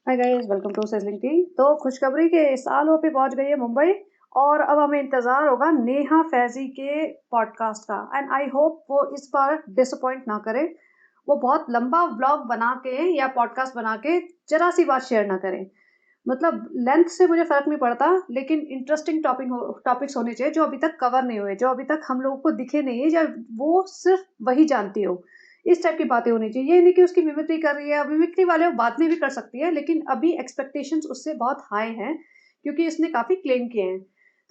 Hi guys, welcome to Sizzling Tea. तो खुशखबरी के साल हो पे पहुंच गई है मुंबई। और अब हमें इंतजार होगा नेहा फैजी के पॉडकास्ट का। एंड आई होप वो इस बार डिसअपॉइंट ना करे। वो बहुत लंबा व्लॉग बना के या पॉडकास्ट बना के जरा सी बात शेयर ना करें। मतलब लेंथ से मुझे फर्क नहीं पड़ता, लेकिन इंटरेस्टिंग टॉपिक्स होने चाहिए जो अभी तक कवर नहीं हुए, जो अभी तक हम लोगों को दिखे नहीं है, या वो सिर्फ वही जानती हो। इस टाइप की बातें होनी चाहिए। ये नहीं कि उसकी मिमिक्री कर रही है, मिमिक्री वाले वो बाद में भी कर सकती है, लेकिन अभी एक्सपेक्टेशंस उससे बहुत हाई हैं क्योंकि इसने काफी क्लेम किए हैं।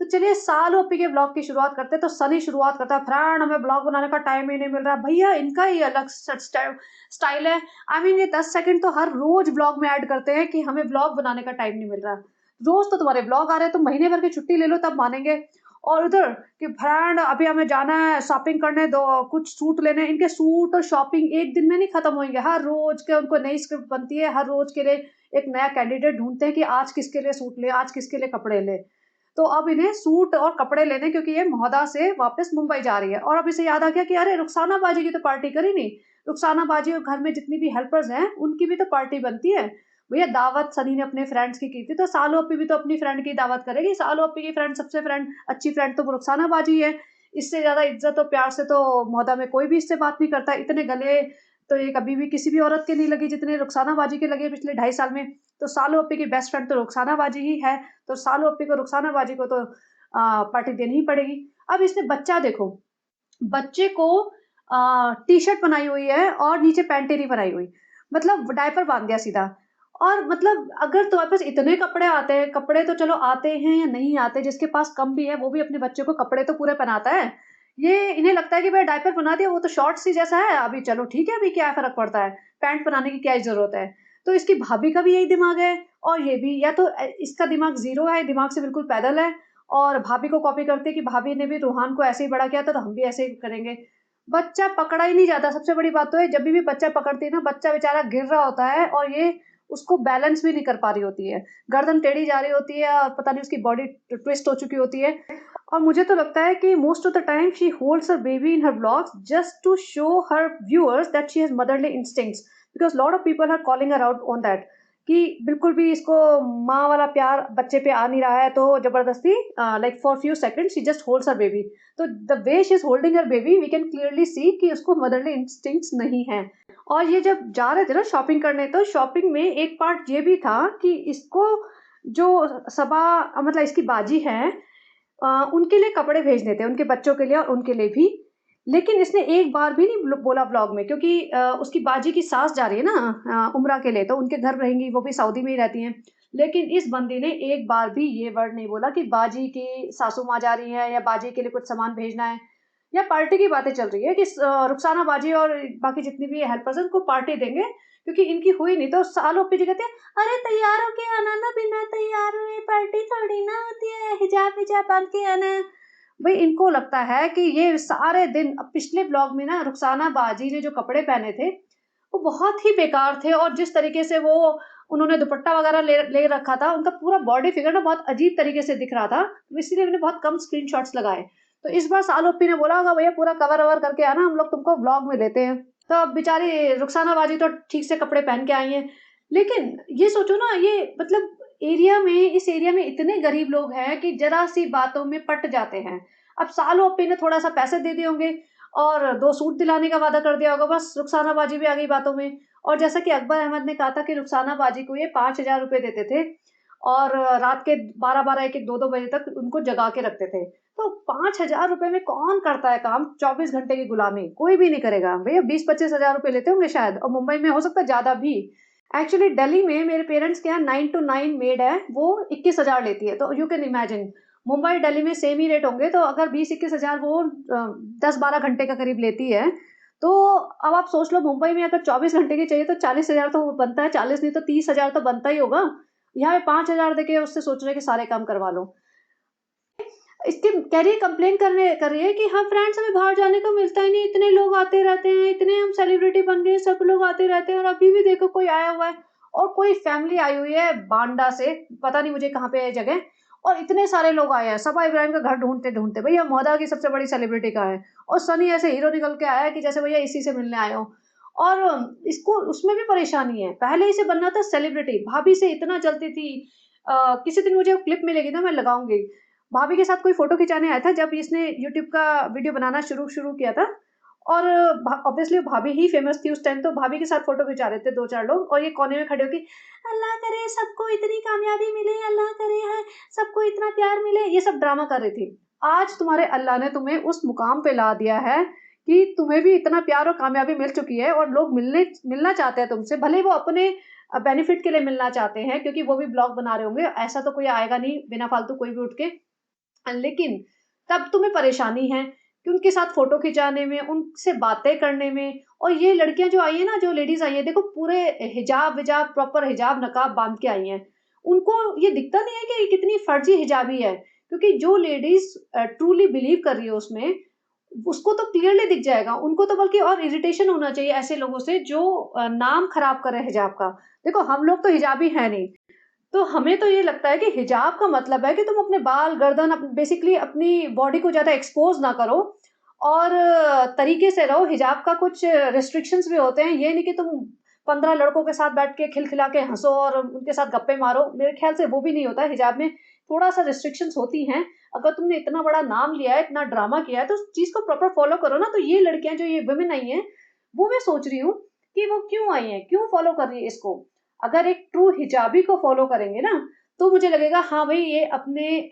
तो चलिए साल ओपी के ब्लॉग की शुरुआत करते हैं। तो सनी शुरुआत करता है, फ्रेंड हमें ब्लॉग बनाने का टाइम ही नहीं मिल रहा। भैया इनका ही अलग स्टाइल है। आई मीन ये 10 सेकंड तो हर रोज ब्लॉग में ऐड करते हैं कि हमें ब्लॉग बनाने का टाइम नहीं मिल रहा। रोज तो तुम्हारे ब्लॉग आ रहे हैं, तुम महीने भर की छुट्टी ले लो तब मानेंगे। और उधर कि फ्रेंड अभी हमें जाना है शॉपिंग करने, दो कुछ सूट लेने हैं। इनके सूट और शॉपिंग एक दिन में नहीं खत्म होंगे। हर रोज के उनको नई स्क्रिप्ट बनती है, हर रोज के लिए एक नया कैंडिडेट ढूंढते हैं कि आज किसके लिए सूट ले, आज किसके लिए कपड़े ले। तो अब इन्हें सूट और कपड़े लेने, क्योंकि ये महोदा से वापस मुंबई जा रही है। और अब इसे याद आ गया कि अरे रुखसाना बाजी की तो पार्टी करी नहीं। रुखसाना बाजी और घर में जितनी भी हेल्पर्स हैं उनकी भी तो पार्टी बनती है। भैया दावत सनी ने अपने फ्रेंड्स की थी, तो सालो अपी भी तो अपनी फ्रेंड की दावत करेगी। सालो अपी की फ्रेंड सबसे अच्छी फ्रेंड तो रुखसाना बाजी है। इससे ज्यादा इज्जत और प्यार से तो मोहदा में कोई भी इससे बात नहीं करता। इतने गले तो ये कभी भी किसी भी औरत के नहीं लगी जितने रुखसाना बाजी के लगे पिछले 2.5 साल में। तो सालो अपी की बेस्ट फ्रेंड तो रुखसाना बाजी ही है। तो सालो अपी को रुखसाना बाजी को तो पार्टी देनी ही पड़ेगी। अब इसने बच्चा देखो, बच्चे को टी शर्ट बनाई हुई है और नीचे पैंटे नहीं बनाई हुई। मतलब डायपर बांध दिया सीधा। और मतलब अगर तुम्हारे पास इतने कपड़े आते हैं, कपड़े तो चलो आते हैं या नहीं आते, जिसके पास कम भी है वो भी अपने बच्चे को कपड़े तो पूरे पहनाता है। ये इन्हें लगता है कि भाई डायपर बना दिया वो तो शॉर्ट्स ही जैसा है, अभी चलो ठीक है, अभी क्या फर्क पड़ता है, पैंट बनाने की क्या ही जरूरत है। तो इसकी भाभी का भी यही दिमाग है। और ये भी या तो इसका दिमाग जीरो है, दिमाग से बिल्कुल पैदल है। और भाभी को कॉपी करते कि भाभी ने भी रूहान को ऐसे ही बड़ा किया था तो हम भी ऐसे ही करेंगे। बच्चा पकड़ा ही नहीं जाता। सबसे बड़ी बात तो है, जब भी बच्चा पकड़ती है ना, बच्चा बेचारा गिर रहा होता है और ये उसको बैलेंस भी नहीं कर पा रही होती है। गर्दन टेढ़ी जा रही होती है और पता नहीं उसकी बॉडी ट्विस्ट हो चुकी होती है। और मुझे तो लगता है कि most of the time she holds her baby in her vlogs just to show her viewers that she has motherly instincts, because lot of people are calling her out on that कि बिल्कुल भी इसको माँ वाला प्यार बच्चे पे आ नहीं रहा है। तो जबरदस्ती like for few seconds she just holds her baby. तो the way she is holding her baby we can clearly see कि उसको मदरली इंस्टिंक्ट्स नहीं है। और ये जब जा रहे थे ना शॉपिंग करने, तो शॉपिंग में एक पार्ट ये भी था कि इसको जो सबा मतलब इसकी बाजी है, उनके लिए कपड़े भेजने थे, उनके बच्चों के लिए और उनके लिए भी। लेकिन इसने एक बार भी नहीं बोला व्लॉग में, क्योंकि उसकी बाजी की सास जा रही है ना उम्रा के लिए, तो उनके घर रहेंगी, वो भी सऊदी में ही रहती हैं। लेकिन इस बंदी ने एक बार भी ये वर्ड नहीं बोला कि बाजी की सासू माँ जा रही है या बाजी के लिए कुछ सामान भेजना है। या पार्टी की बातें चल रही है कि रुखसाना बाजी और बाकी जितनी भी हेल्पर्स हैं उनको पार्टी देंगे, क्योंकि इनकी हुई नहीं। तो सालों पे जी कहते हैं अरे तैयार होके आना ना, बिना तैयार हुए पार्टी थोड़ी ना होती है, हिजाब हिजाब बांध के आना। भाई इनको लगता है कि ये सारे दिन, अब पिछले ब्लॉग में ना रुखसाना बाजी ने जो कपड़े पहने थे वो बहुत ही बेकार थे। और जिस तरीके से वो उन्होंने दुपट्टा वगैरह ले रखा था, उनका पूरा बॉडी फिगर ना बहुत अजीब तरीके से दिख रहा था, तो इसीलिए मैंने बहुत कम स्क्रीनशॉट्स लगाए। तो इस बार सालोपी ने बोला होगा भैया पूरा कवर अवर करके आना, हम लोग तुमको ब्लॉग में लेते हैं। तो अब बेचारी रुखसाना बाजी तो ठीक से कपड़े पहन के आई हैं। लेकिन ये सोचो ना, ये मतलब इस एरिया में इतने गरीब लोग हैं कि जरा सी बातों में पट जाते हैं। अब सालों अपी ने थोड़ा सा पैसे दे दिए होंगे और 2 सूट दिलाने का वादा कर दिया होगा, बस रुखसाना बाजी भी आ गई बातों में। और जैसा कि अकबर अहमद ने कहा था कि रुखसाना बाजी को ये 5,000 रुपए देते थे और रात के 12-12, 1-1, 2-2 बजे तक उनको जगा के रखते थे। तो 5,000 रुपए में कौन करता है काम? 24 घंटे की गुलामी कोई भी नहीं करेगा भैया। 20-25 हजार रुपए लेते होंगे शायद, और मुंबई में हो सकता है ज्यादा भी। एक्चुअली दिल्ली में मेरे पेरेंट्स के यहाँ 9 to 9 मेड है, वो 21 हजार लेती है। तो you can imagine Mumbai Delhi में सेम ही रेट होंगे। तो अगर 20-21 हजार वो 10-12 घंटे का करीब लेती है, तो अब आप सोच लो मुंबई में अगर 24 घंटे की चाहिए तो 40 हजार तो बनता है। 40 नहीं तो 30 हजार तो बनता ही होगा। यहाँ पे 5 हजार देके उससे सोच रहे हैं कि सारे काम करवा लो। इसके कह रही है, कंप्लेन कर रही है कि हाँ फ्रेंड्स हमें बाहर जाने को मिलता ही नहीं, इतने लोग आते रहते हैं, इतने हम सेलिब्रिटी बन गए, सब लोग आते रहते हैं और अभी भी देखो कोई आया हुआ है। और कोई फैमिली आई हुई है बांडा से, पता नहीं मुझे कहाँ पे है जगह, और इतने सारे लोग आए हैं सबा इब्राहिम का घर ढूंढते ढूंढते। भैया मोहदा की सबसे बड़ी सेलिब्रिटी का है और सनी ऐसे हीरो निकल के आया है कि जैसे भैया इसी से मिलने आए हो। और इसको उसमें भी परेशानी है। पहले इसे बनना था सेलिब्रिटी, भाभी से इतना जलती थी। किसी दिन मुझे क्लिप मिलेगी ना मैं लगाऊँगी। भाभी के साथ कोई फ़ोटो खिंचाने आया था जब इसने यूट्यूब का वीडियो बनाना शुरू शुरू किया था, और ऑब्वियसली भाभी ही फ़ेमस थी उस टाइम, तो भाभी के साथ फ़ोटो खिंचा रहे थे 2-4 लोग, और ये कोने में खड़े होके अल्लाह करे सबको इतनी कामयाबी मिले, अल्लाह करे है सबको इतना प्यार मिले, ये सब ड्रामा कर रही थी। आज तुम्हारे अल्लाह ने तुम्हें उस मुकाम पे ला दिया है कि तुम्हें भी इतना प्यार और कामयाबी मिल चुकी है, और लोग मिलना चाहते हैं तुमसे, भले वो अपने बेनिफिट के लिए मिलना चाहते हैं क्योंकि वो भी ब्लॉग बना रहे होंगे, ऐसा तो कोई आएगा नहीं बिना फालतू कोई भी उठ के। लेकिन तब तुम्हें परेशानी है कि उनके साथ फ़ोटो खिंचाने में, उनसे बातें करने में, और ये लड़कियाँ जो आई हैं ना, जो लेडीज़ आई हैं, देखो पूरे हिजाब-विजाब, प्रॉपर हिजाब, नकाब बाँध के आई हैं। उनको ये दिखता नहीं है कि ये कितनी फर्जी हिजाबी है, क्योंकि जो लेडीज़ ट्रूली बिलीव कर रही है उसमें, उसको तो क्लियरली दिख जाएगा। उनको तो बल्कि और इरिटेशन होना चाहिए ऐसे लोगों से जो नाम खराब कर रहे हैं हिजाब का। देखो हम लोग तो हिजाबी हैं नहीं, तो हमें तो ये लगता है कि हिजाब का मतलब है कि तुम अपने बाल, गर्दन, बेसिकली अपनी बॉडी को ज़्यादा एक्सपोज़ ना करो, और तरीके से रहो। हिजाब का कुछ रिस्ट्रिक्शंस भी होते हैं, ये नहीं कि तुम 15 लड़कों के साथ बैठ के खिलखिला के हँसो और उनके साथ गप्पे मारो। मेरे ख़्याल से वो भी नहीं होता है, हिजाब में थोड़ा-सा रिस्ट्रिक्शंस होती हैं। अगर तुमने इतना बड़ा नाम लिया है, इतना ड्रामा किया है, तो उस चीज़ को प्रॉपर फ़ॉलो करो ना। तो ये लड़कियाँ जो ये वुमेन आई हैं, वो मैं सोच रही हूँ कि वो क्यों आई हैं? क्यों फ़ॉलो कर रही है इसको? अगर एक ट्रू हिजाबी को फ़ॉलो करेंगे ना, तो मुझे लगेगा हाँ भई ये अपने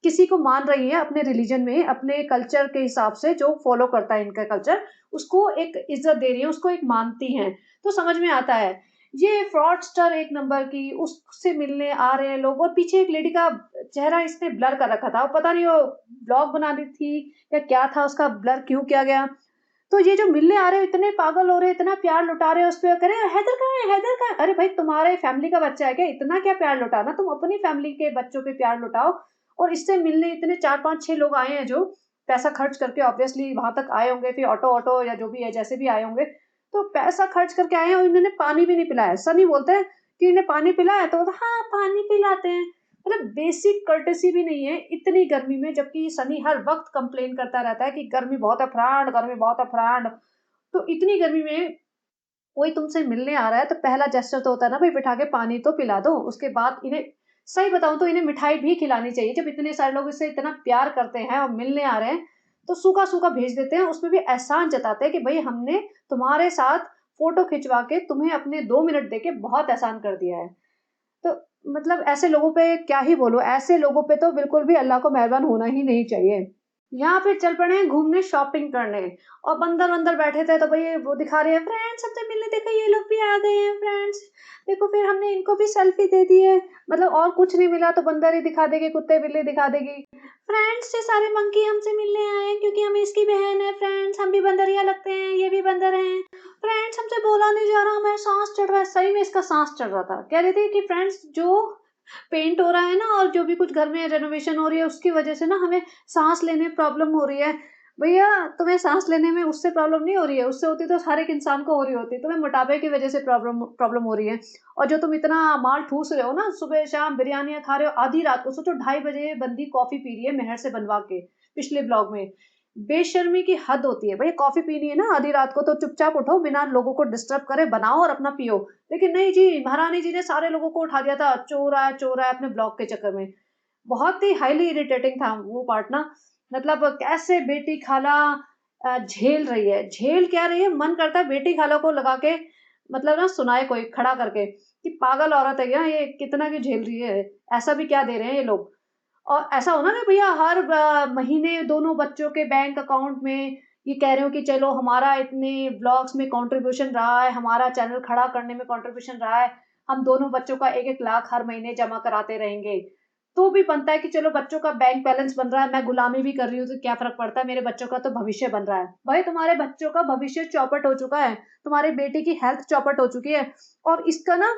किसी को मान रही हैं अपने रिलिजन में, अपने कल्चर के हिसाब से, जो फ़ॉलो करता है इनका कल्चर, उसको एक इज़्ज़त दे रही हैं, उसको एक मानती हैं, तो समझ में आता है। ये फ्रॉडस्टर एक नंबर की, उससे मिलने आ रहे हैं लोग, और पीछे एक लेडी का चेहरा इसने ब्लर कर रखा था, पता नहीं वो व्लॉग बना रही थी या क्या था, उसका ब्लर क्यों किया गया? तो ये जो मिलने आ रहे हो, इतने पागल हो रहे हैं, इतना प्यार लुटा रहे हो उस पे, कह रहे हैं हैदर कहाँ है, हैदर कहाँ है? अरे भाई तुम्हारे फैमिली का बच्चा है क्या? इतना क्या प्यार लुटाना? तुम अपनी फैमिली के बच्चों पे प्यार लुटाओ। और इससे मिलने इतने 4-5-6 लोग आए हैं जो पैसा खर्च करके ऑब्वियसली वहां तक आए होंगे, फिर ऑटो ऑटो या जो भी है जैसे भी आए होंगे, तो पैसा खर्च करके आए हैं, और इन्होंने पानी भी नहीं पिलाया। सनी बोलते हैं कि इन्हें पानी पिलाया, तो बोलते हैं, हाँ पानी पिलाते हैं। मतलब बेसिक कर्टेसी भी नहीं है इतनी गर्मी में, जबकि सनी हर वक्त कंप्लेन करता रहता है कि गर्मी बहुत है फ्रांड, गर्मी बहुत है फ्रांड। तो इतनी गर्मी में कोई तुमसे मिलने आ रहा है, तो पहला जेस्चर तो होता है ना भाई, बिठा के पानी तो पिला दो। उसके बाद इन्हें, सही बताऊँ तो इन्हें मिठाई भी खिलानी चाहिए। जब इतने सारे लोग इससे इतना प्यार करते हैं और मिलने आ रहे हैं, तो सूखा-सूखा भेज देते हैं। उसमें भी एहसान जताते हैं कि भई हमने तुम्हारे साथ फ़ोटो खिंचवा के तुम्हें अपने 2 मिनट देके बहुत एहसान कर दिया है। तो मतलब ऐसे लोगों पे क्या ही बोलूँ, ऐसे लोगों पे तो बिल्कुल भी अल्लाह को मेहरबान होना ही नहीं चाहिए। यहाँ पे चल पड़े हैं घूमने, शॉपिंग करने, और बंदर-वंदर बैठे थे तो भई वो दिखा रहे हैं, फ्रेंड्स सबसे मिलने, देखो ये लोग भी आ गए हैं फ्रेंड्स, देखो फिर हमने इनको भी सेल्फी दे दी है। मतलब और कुछ नहीं मिला तो बंदर ही दिखा देगी, कुत्ते-बिल्ली दिखा देगी। फ्रेंड्स ये सारे मंकी हमसे मिलने आए हैं क्योंकि हम इसकी बहन है फ्रेंड्स, हम भी बंदरिया लगते हैं, ये भी बंदर हैं। फ्रेंड्स हमसे बोला नहीं जा रहा, हमें साँस चढ़ रहा है। सही में इसका साँस चढ़ रहा था। कह रही थी कि फ्रेंड्स जो पेंट हो रहा है ना, और जो भी कुछ घर में रेनोवेशन हो रही है उसकी वजह से ना हमें सांस लेने में प्रॉब्लम हो रही है। भैया तुम्हें सांस लेने में उससे प्रॉब्लम नहीं हो रही है, उससे होती तो हर एक इंसान को हो रही होती। तुम्हें मोटापे की वजह से प्रॉब्लम प्रॉब्लम हो रही है। और जो तुम इतना माल ठूस रहे हो ना, सुबह शाम बिरयानियां खा रहे हो आधी रात को, सोचो 2:30 बजे बंदी कॉफी पी रही है मेहर से बनवा के, पिछले ब्लॉग में। बेशर्मी की हद होती है भैया। कॉफी पीनी है ना आधी रात को, तो चुपचाप उठो, बिना लोगों को डिस्टर्ब करे बनाओ और अपना पियो। लेकिन नहीं जी, महारानी जी ने सारे लोगों को उठा दिया था, चोर आया अपने ब्लॉग के चक्कर में। बहुत ही हाईली इरिटेटिंग था वो पार्ट ना। मतलब कैसे बेटी खाला झेल रही है, झेल क्या रही है, मन करता है बेटी खाला को लगा के, मतलब ना सुनाए कोई खड़ा करके कि पागल औरत है क्या ये, कितना की झेल रही है, ऐसा भी क्या दे रहे हैं ये लोग। और ऐसा हो ना कि भैया हर महीने दोनों बच्चों के बैंक अकाउंट में ये कह रहे हो कि चलो हमारा इतने ब्लॉग्स में कंट्रीब्यूशन रहा है, हमारा चैनल खड़ा करने में कंट्रीब्यूशन रहा है, हम दोनों बच्चों का 1-1 लाख हर महीने जमा कराते रहेंगे। तो भी बनता है कि चलो बच्चों का बैंक बैलेंस बन रहा है, मैं गुलामी भी कर रही हूँ तो क्या फ़र्क पड़ता है, मेरे बच्चों का तो भविष्य बन रहा है। भाई तुम्हारे बच्चों का भविष्य चौपट हो चुका है, तुम्हारी बेटी की हेल्थ चौपट हो चुकी है, और इसका ना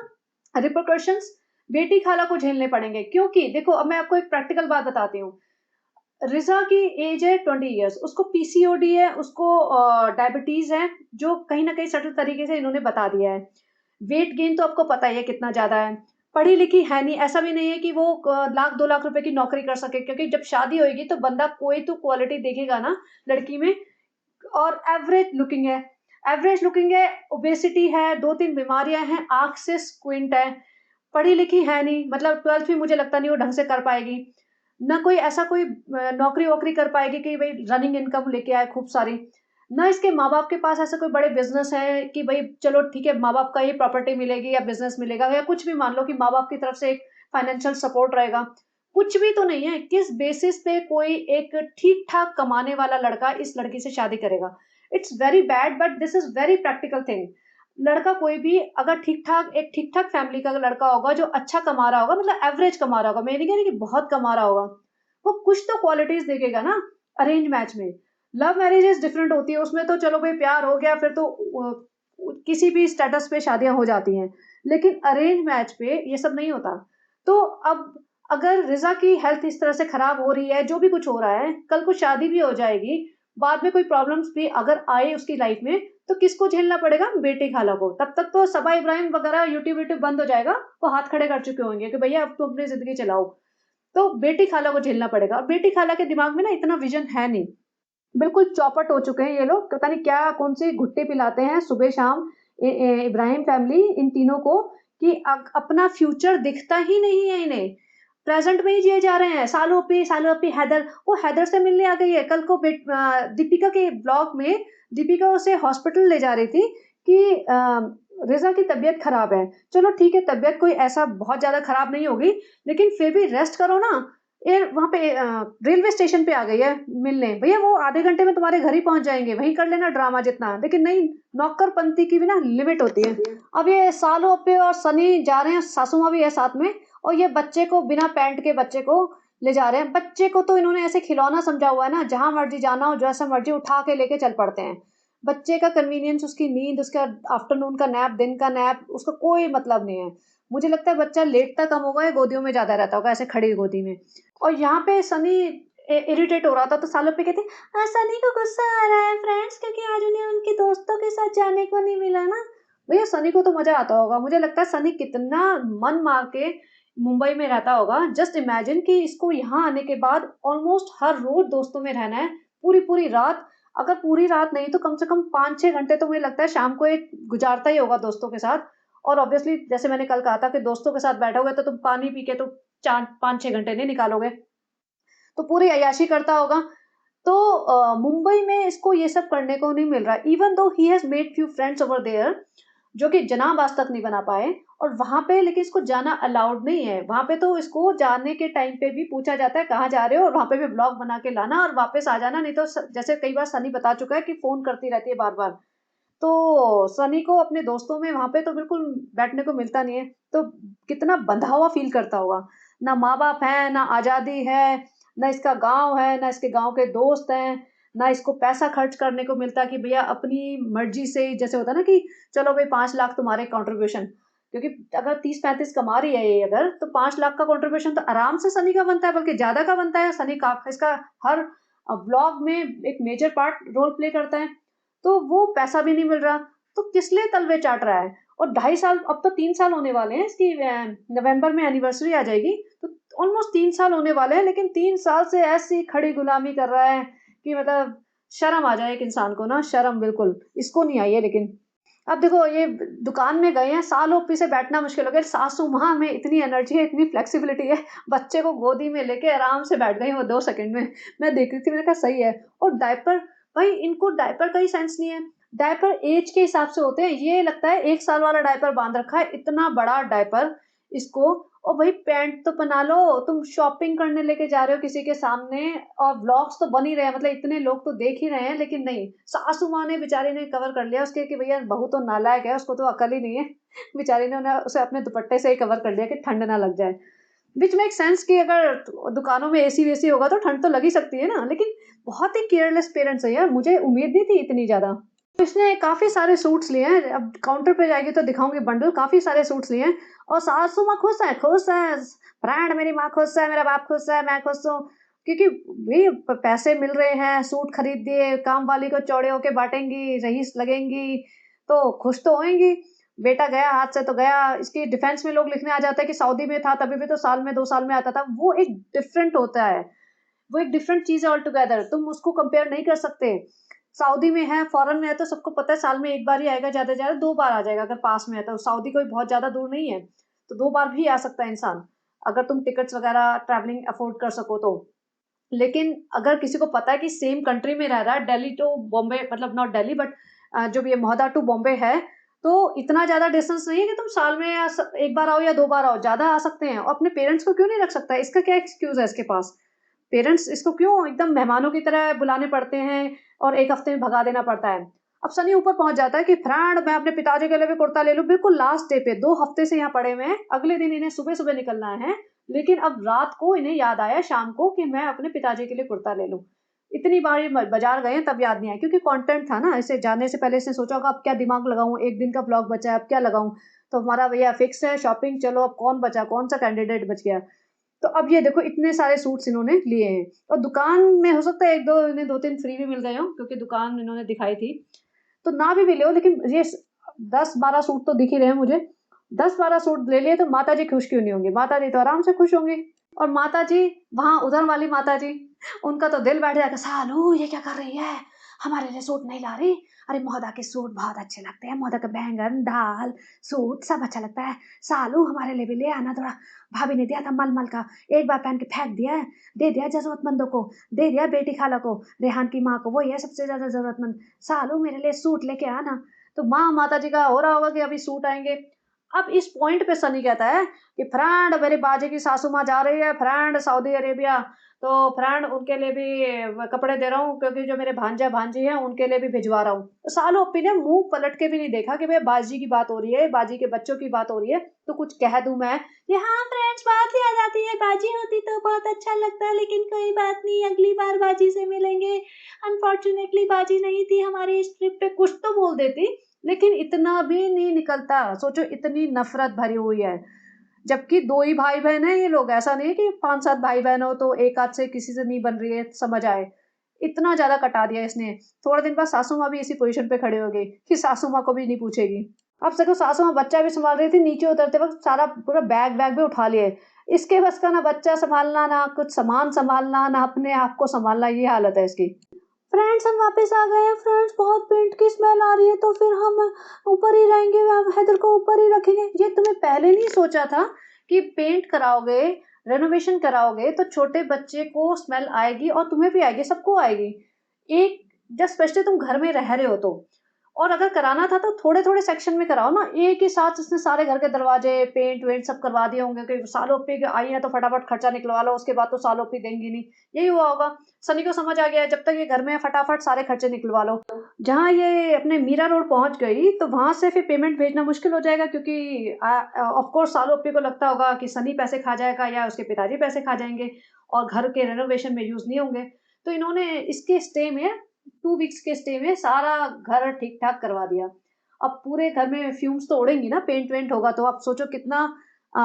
रिperकशंस बेटी खाला को झेलने पड़ेंगे। क्योंकि देखो अब मैं आपको एक प्रैक्टिकल बात बताती हूँ। रिज़ा की एज है 20 इयर्स, उसको पीसीओडी है, उसको डायबिटीज़ है, जो कहीं न कहीं सटल तरीके से इन्होंने बता दिया है। वेट गेन तो आपको पता ही है कितना ज़्यादा है। पढ़ी-लिखी है नहीं, ऐसा भी नहीं है कि वो लाख 2 लाख रुपए की नौकरी कर सके, क्योंकि जब शादी होएगी तो बंदा कोई तो क्वालिटी देखेगा ना लड़की में, और एवरेज लुकिंग है। एवरेज लुकिंग है, ओबेसिटी है, 2-3 बीमारियाँ हैं, आँख से स्क्विंट है, पढ़ी लिखी है नहीं, मतलब 12th भी मुझे लगता नहीं वो ढंग से कर पाएगी। ना कोई ऐसा कोई नौकरी-वोकरी कर पाएगी कि भई रनिंग इनकम लेके आए खूब सारी। ना इसके माँ-बाप के पास ऐसे कोई बड़े बिज़नेस हैं कि भई चलो ठीक है, माँ-बाप का ये प्रॉपर्टी मिलेगी या बिज़नेस मिलेगा या कुछ भी मान लो कि माँ-बाप की तरफ से एक फाइनेंशियल सपोर्ट रहेगा। कुछ भी तो नहीं है, किस बेसिस पे कोई एक ठीक-ठाक कमाने वाला लड़का इस लड़की से शादी करेगा? It's very bad but this is very practical thing. लड़का कोई भी अगर ठीक-ठाक एक ठीक-ठाक फैमिली का लड़का होगा जो अच्छा कमा रहा होगा, मतलब एवरेज कमा रहा होगा, मैं ये नहीं कह रही कि बहुत कमा रहा होगा, वो कुछ तो क्वालिटीज़ देखेगा ना अरेंज मैच में। लव मैरिजेज़ डिफरेंट होती है, उसमें तो चलो भई प्यार हो गया फिर तो किसी भी स्टेटस पे शादियाँ हो जाती हैं। लेकिन अरेंज मैच पे ये सब नहीं होता। तो अब अगर रिज़ा की हेल्थ इस तरह से खराब हो रही है, जो भी कुछ हो रहा है, कल को शादी भी हो जाएगी, बाद में कोई प्रॉब्लम्स भी अगर आए उसकी लाइफ़ में, तो किसको झेलना पड़ेगा? बेटी खाला को। तब तक तो सबा इब्राहिम वगैरह यूट्यूब व्यूट्यूब बंद हो जाएगा, वो हाथ खड़े कर चुके होंगे कि भैया अब तुम अपनी ज़िंदगी चलाओ। तो बेटी खाला को झेलना पड़ेगा और बेटी खाला के दिमाग में ना इतना विज़न है नहीं। बिल्कुल चौपट हो चुके हैं ये लोग, पता नहीं क्या कौन-सी घुट्टी पिलाते हैं सुबह-शाम इब्राहिम फैमिली इन तीनों को कि अपना फ्यूचर दिखता ही नहीं है इन्हें। प्रेज़ेंट में ही जिए जा रहे हैं। सालों पे हैदर वो हैदर से मिलने आ गई है। कल को दीपिका के ब्लॉग में दीपिका उसे हॉस्पिटल ले जा रही थी कि रिज़ा की तबीयत ख़राब है। चलो ठीक है, तबीयत कोई ऐसा बहुत ज़्यादा ख़राब नहीं होगी, लेकिन फिर भी रेस्ट करो ना। ये वहाँ पे रेलवे स्टेशन पे आ गई है मिलने। भैया वो आधे घंटे में तुम्हारे घर ही पहुँच जाएँगे, वहीं कर लेना ड्रामा जितना। लेकिन नहीं, नौकरपंती की भी ना लिमिट होती है। अब ये सालों पे और सनी जा रहे हैं, सासू माँ भी है साथ में और ये बच्चे को बिना पैंट के बच्चे को ले जा रहे हैं। बच्चे को तो इन्होंने ऐसे खिलौना समझा हुआ है ना, जहाँ मर्ज़ी जाना हो, जैसा मर्ज़ी उठा के लेके चल पड़ते हैं। बच्चे का कन्वीनियंस, उसकी नींद, उसका आफ्टरनून का नैप, दिन का नैप, उसका कोई मतलब नहीं है। मुझे लगता है बच्चा लेटता कम होगा या गोदियों में ज़्यादा रहता होगा, ऐसे खड़ी गोदी में। और यहाँ पे सनी इरिटेट हो रहा था तो सालों पे कहते सनी को गुस्सा आ रहा है फ्रेंड्स क्योंकि आज उन्हें उनके दोस्तों के साथ जाने को नहीं मिला ना। भैया सनी को तो मजा आता होगा, मुझे लगता है सनी कितना मन मार के मुंबई में रहता होगा। जस्ट इमेजिन कि इसको यहाँ आने के बाद ऑलमोस्ट हर रोज दोस्तों में रहना है, पूरी पूरी रात। अगर पूरी रात नहीं तो कम से कम 5-6 घंटे तो मुझे लगता है शाम को एक गुजारता ही होगा दोस्तों के साथ। और ऑब्वियसली जैसे मैंने कल कहा था कि दोस्तों के साथ बैठोगे तो तुम पानी पी के तो 4-5-6 घंटे नहीं निकालोगे, तो पूरी अय्याशी करता होगा। तो मुंबई में इसको ये सब करने को नहीं मिल रहा है। Even though she has made few friends over there, जो कि जनाब आज तक नहीं बना पाए और वहाँ पे लेकिन इसको जाना अलाउड नहीं है। वहाँ पे तो इसको जाने के टाइम पे भी पूछा जाता है कहाँ जा रहे हो, और वहाँ पे भी व्लॉग बना के लाना और वापस आ जाना, नहीं तो जैसे कई बार सनी बता चुका है कि फ़ोन करती रहती है बार-बार। तो सनी को अपने दोस्तों में वहाँ पे तो बिल्कुल बैठने को मिलता नहीं है, तो कितना बंधा हुआ फ़ील करता होगा। ना माँ-बाप हैं, ना आज़ादी है, ना इसका गाँव है, ना इसके गाँव के दोस्त हैं, ना इसको पैसा खर्च करने को मिलता कि भैया अपनी मर्ज़ी से, जैसे होता है ना कि चलो भई 5 लाख तुम्हारे कंट्रीब्यूशन, क्योंकि अगर 30-35 कमा रही है ये अगर, तो 5 लाख का कंट्रीब्यूशन तो आराम से सनी का बनता है, बल्कि ज़्यादा का बनता है। सनी का इसका हर व्लॉग में एक मेजर पार्ट रोल प्ले करता है। तो वो पैसा भी नहीं मिल रहा, तो किस लिए तलवे चाट रहा है? और 2.5 साल, अब तो 3 साल होने वाले हैं इसकी, नवंबर में एनिवर्सरी आ जाएगी, तो ऑलमोस्ट 3 साल होने वाले हैं, लेकिन 3 साल से ऐसी खड़ी गुलामी कर रहा है कि मतलब शर्म आ जाए एक इंसान को ना, शर्म बिल्कुल, इसको नहीं आई है लेकिन। अब देखो ये दुकान में गए हैं, सालों पीछे बैठना मुश्किल हो गया, सासू माँ में इतनी एनर्जी है, इतनी फ्लेक्सिबिलिटी है, बच्चे को गोदी में लेके आराम से बैठ गई वो 2 सेकंड में। मैं देख रही थी, मैंने कहा सही है। और डायपर, भाई इनको डायपर का ही सेंस नहीं है। डायपर ऐज के हिसाब से होते हैं, ये लगता है 1 साल वाला डायपर बाँध रखा है, इतना बड़ा डायपर इसको। और भाई पैंट तो पहना लो, तुम शॉपिंग करने लेके जा रहे हो किसी के सामने, और व्लॉग्स तो बन ही रहे हैं, मतलब इतने लोग तो देख ही रहे हैं, लेकिन नहीं, सासू माँ ने बेचारी ने कवर कर लिया उसके कि भैया बहू तो नालायक है, उसको तो अकल ही नहीं है। बेचारी ने उन्हें उसे अपने दुपट्टे से ही कवर कर लिया कि ठंड ना लग जाए। विच मेक सेंस कि अगर दुकानों में एसी वेसी होगा तो ठंड तो लग ही सकती है ना, लेकिन बहुत ही केयरलेस पेरेंट्स है यार, मुझे उम्मीद नहीं थी इतनी ज़्यादा। तो इसने काफ़ी सारे सूट्स लिए हैं, अब काउंटर पे जाएगी तो दिखाऊँगी बंडल, काफ़ी सारे सूट्स लिए हैं और सासू माँ खुश हैं, ब्रांड मेरी माँ खुश है, मेरा बाप खुश है, मैं खुश हूँ। क्योंकि भई पैसे मिल रहे हैं, सूट खरीद दिए, काम वाली को चौड़े होके बाँटेंगी, रईस लगेंगी, तो खुश तो होएँगी। बेटा गया हाथ से तो गया, इसकी डिफेंस में लोग लिखने आ जाते हैं कि सऊदी में था तभी भी तो साल में 2 साल में आता था, वो एक डिफरेंट होता है। वो एक डिफरेंट चीज़ है ऑलटुगेदर, तुम उसको कंपेयर नहीं कर सकते। सऊदी में है, फ़ॉरेन में है तो सबको पता है साल में 1 बार ही आएगा, ज़्यादा से ज़्यादा 2 बार आ जाएगा अगर पास में है तो। सऊदी कोई बहुत ज़्यादा दूर नहीं है, तो 2 बार भी आ सकता है इंसान, अगर तुम टिकट्स वग़ैरह ट्रैवलिंग अफ़ोर्ड कर सको तो। लेकिन अगर किसी को पता है कि सेम कंट्री में रह रहा है, दिल्ली टू बॉम्बे मतलब नॉट दिल्ली बट जो भी ये महोदा टू बॉम्बे है, तो इतना ज़्यादा डिस्टेंस नहीं है कि तुम साल में या 1 बार आओ या 2 बार आओ, ज़्यादा आ सकते हैं। और अपने पेरेंट्स को क्यों नहीं रख सकता? इसका क्या एक्सक्यूज़ है इसके पास? पेरेंट्स इसको क्यों एकदम मेहमानों की तरह बुलाने पड़ते हैं और 1 हफ्ते में भगा देना पड़ता है। अब सनी ऊपर पहुँच जाता है कि फ्रेंड मैं अपने पिताजी के लिए भी कुर्ता ले लूँ, बिल्कुल लास्ट डे पे 2 हफ्ते से यहाँ पड़े हुए हैं, अगले दिन इन्हें सुबह-सुबह निकलना है, लेकिन अब रात को इन्हें याद आया शाम को कि मैं अपने पिताजी के लिए कुर्ता ले लूँ। इतनी बार ये बाज़ार गए हैं तब याद नहीं आया क्योंकि कंटेंट था ना, इसे जाने से पहले इसने सोचा होगा अब क्या दिमाग लगाऊँ, 1 दिन का व्लॉग बचा है अब क्या लगाऊँ? तो हमारा भैया फिक्स है शॉपिंग चलो अब कौन बचा, कौन-सा कैंडिडेट बच गया? तो अब ये देखो इतने सारे सूट्स इन्होंने लिए हैं और दुकान में हो सकता है 1-2 इन्हें 2-3 फ्री भी मिल गए हों क्योंकि दुकान इन्होंने दिखाई थी। तो ना भी मिले हो लेकिन ये 10-12 सूट तो दिख ही रहे हैं मुझे। 10-12 सूट ले लिए तो माताजी खुश क्यों नहीं होंगी? माताजी तो आराम से खुश होंगी और माताजी वहाँ उधर वाली माताजी, उनका तो दिल बैठ जाएगा, "सालू ये क्या कर रही है? हमारे लिए सूट नहीं ला रही? अरे मोहदा के सूट बहुत अच्छे लगते हैं, मोहदा का बैंगन, दाल, सूट सब अच्छा लगता है। सालू हमारे लिए भी ले आना थोड़ा, भाभी ने दिया था मलमल का, एक बार पहन के फेंक दिया है, दे दिया ज़रूरतमंदों को, दे दिया बेटी खाला को, रेहान की माँ को, वही है सबसे ज़्यादा ज़रूरतमंद। सालू मेरे लिए सूट लेके आना।" तो माताजी का हो रहा होगा कि अभी सूट आएँगे। अब इस पॉइंट पे सनी कहता है कि फ्रेंड मेरी बाजी की सासू माँ जा रही है फ्रेंड सऊदी अरेबिया, तो फ्रेंड उनके लिए भी कपड़े दे रहा हूँ क्योंकि जो मेरे भांजा भांजी हैं उनके लिए भी भिजवा रहा हूँ। तो सालों अपी ने मुँह पलट के भी नहीं देखा कि भई बाजी की बात हो रही है, बाजी के बच्चों की बात हो रही है, तो कुछ कह दूँ मैं कि हाँ फ्रेंड्स बात ही आ जाती है, बाजी होती तो बहुत अच्छा लगता लेकिन कोई बात नहीं अगली बार बाजी से मिलेंगे। अनफॉर्च्यूनेटली बाजी नहीं थी हमारी इस ट्रिप पे, कुछ तो बोल देती, लेकिन इतना भी नहीं निकलता। सोचो इतनी नफ़रत भरी हुई है। जबकि 2 ही भाई-बहन हैं ये लोग, ऐसा नहीं है कि 5-7 भाई-बहन हो तो एक आध से किसी से नहीं बन रही है, समझ आए। इतना ज़्यादा कटा दिया इसने। थोड़े दिन बाद सासू माँ भी इसी पोज़ीशन पे खड़े हो गई कि सासू माँ को भी नहीं पूछेगी। अब देखो सासू माँ बच्चा भी सँभाल रही थी, नीचे उतरते वक़्त सारा पूरा बैग-वैग भी उठा लिए। इसके बस का ना बच्चा सँभालना, ना कुछ सामान सँभालना, ना अपने आप को सँभालना, ये हालत है इसकी। फ्रेंड्स हम वापस आ गए हैं फ्रेंड्स, बहुत पेंट की स्मेल आ रही है तो फिर हम ऊपर ही रहेंगे, हम हैदर को ऊपर ही रखेंगे। ये तुमने पहले नहीं सोचा था कि पेंट कराओगे, रेनोवेशन कराओगे तो छोटे बच्चे को स्मेल आएगी और तुम्हें भी आएगी, सबको आएगी। एक जब स्पेशली तुम घर में रह रहे हो तो। और अगर कराना था तो थोड़े-थोड़े सेक्शन में कराओ ना, एक ही साथ इसने सारे घर के दरवाजे, पेंट-वेंट सब करवा दिए होंगे कि सालों पे आई है तो फटाफट खर्चा निकलवा लो, उसके बाद तो सालों पे देंगी नहीं। यही हुआ होगा। सनी को समझ आ गया है जब तक ये घर में है फटाफट सारे खर्चे निकलवा लो। जहाँ ये अपने मीरा रोड पहुँच गई तो वहाँ से फिर पेमेंट भेजना मुश्किल हो जाएगा क्योंकि ऑफ कोर्स सालों पे को लगता होगा कि सनी पैसे खा जाएगा या उसके पिताजी पैसे खा जाएँगे और घर के रेनोवेशन में यूज़ नहीं होंगे। तो इन्होंने इसके स्टे में 2 वीक्स के स्टे में सारा घर ठीक-ठाक करवा दिया। अब पूरे घर में फ्यूम्स तो उड़ेंगी ना, पेंट-वेंट होगा तो आप सोचो कितना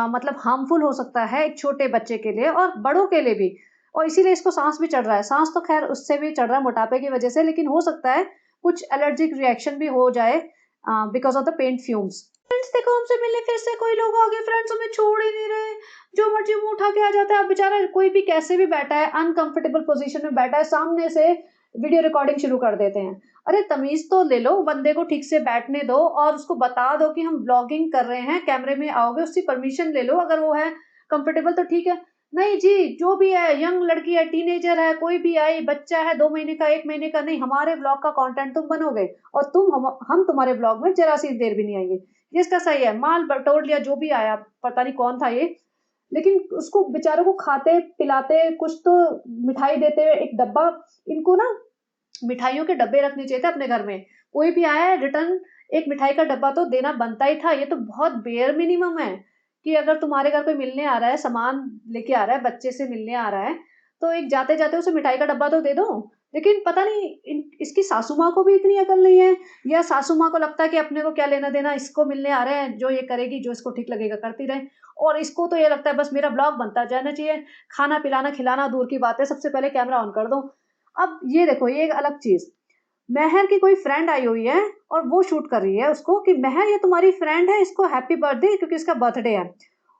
मतलब हार्मफुल हो सकता है एक छोटे बच्चे के लिए और बड़ों के लिए भी। और इसीलिए इसको साँस भी चढ़ रहा है। साँस तो ख़ैर उससे भी चढ़ रहा है मोटापे की वज़ह से, लेकिन हो सकता है कुछ एलर्जिक रिएक्शन भी हो जाए because of the paint fumes. Friends देखो हमसे मिलने फिर से कोई लोग आ गए, फ्रेंड्स हमें छोड़ ही नहीं रहे। जो मर्ज़ी मुँह उठा के आ जाता है। अब बेचारा कोई भी कैसे भी बैठा है, अनकम्फ़र्टेबल पोज़ीशन में बैठा है, सामने से वीडियो रिकॉर्डिंग शुरू कर देते हैं। अरे तमीज़ तो ले लो, बंदे को ठीक से बैठने दो और उसको बता दो कि हम व्लॉगिंग कर रहे हैं, कैमरे में आओगे, उससे परमिशन ले लो, अगर वो है कंफर्टेबल तो ठीक है। नहीं जी, जो भी है, यंग लड़की है, टीनेजर है, कोई भी आई, बच्चा है 2 महीने का, 1 महीने का, नहीं हमारे व्लॉग का कंटेंट तुम बनोगे और हम तुम्हारे व्लॉग में ज़रा-सी देर भी नहीं आएँगे। ये इसका सही है, माल बटोर लिया जो भी आया, पता नहीं कौन था ये, लेकिन उसको बेचारों को खाते-पिलाते, कुछ तो मिठाई देते हुए एक डब्बा, इनको ना मिठाइयों के डब्बे रखने चाहिए थे अपने घर में। कोई भी आया है रिटर्न एक मिठाई का डब्बा तो देना बनता ही था। ये तो बहुत बेयर मिनिमम है कि अगर तुम्हारे घर कोई मिलने आ रहा है, सामान लेके आ रहा है, बच्चे से मिलने आ रहा है, तो एक जाते-जाते उसे मिठाई का डब्बा तो दे दो। लेकिन पता नहीं इन इसकी सासू माँ को भी इतनी अकल नहीं है या सासू माँ को लगता है कि अपने को क्या लेना-देना, इसको मिलने आ रहे हैं, जो ये करेगी, जो इसको ठीक लगेगा करती रहे। और इसको तो ये लगता है बस मेरा ब्लॉग बनता जाना चाहिए, खाना-पिलाना, खिलाना दूर की बात है, सबसे पहले कैमरा ऑन कर दो। अब ये देखो, ये एक अलग चीज़, महर की कोई फ्रेंड आई हुई है और वो शूट कर रही है उसको कि महर ये तुम्हारी फ्रेंड है, इसको हैप्पी बर्थडे क्योंकि इसका बर्थडे है।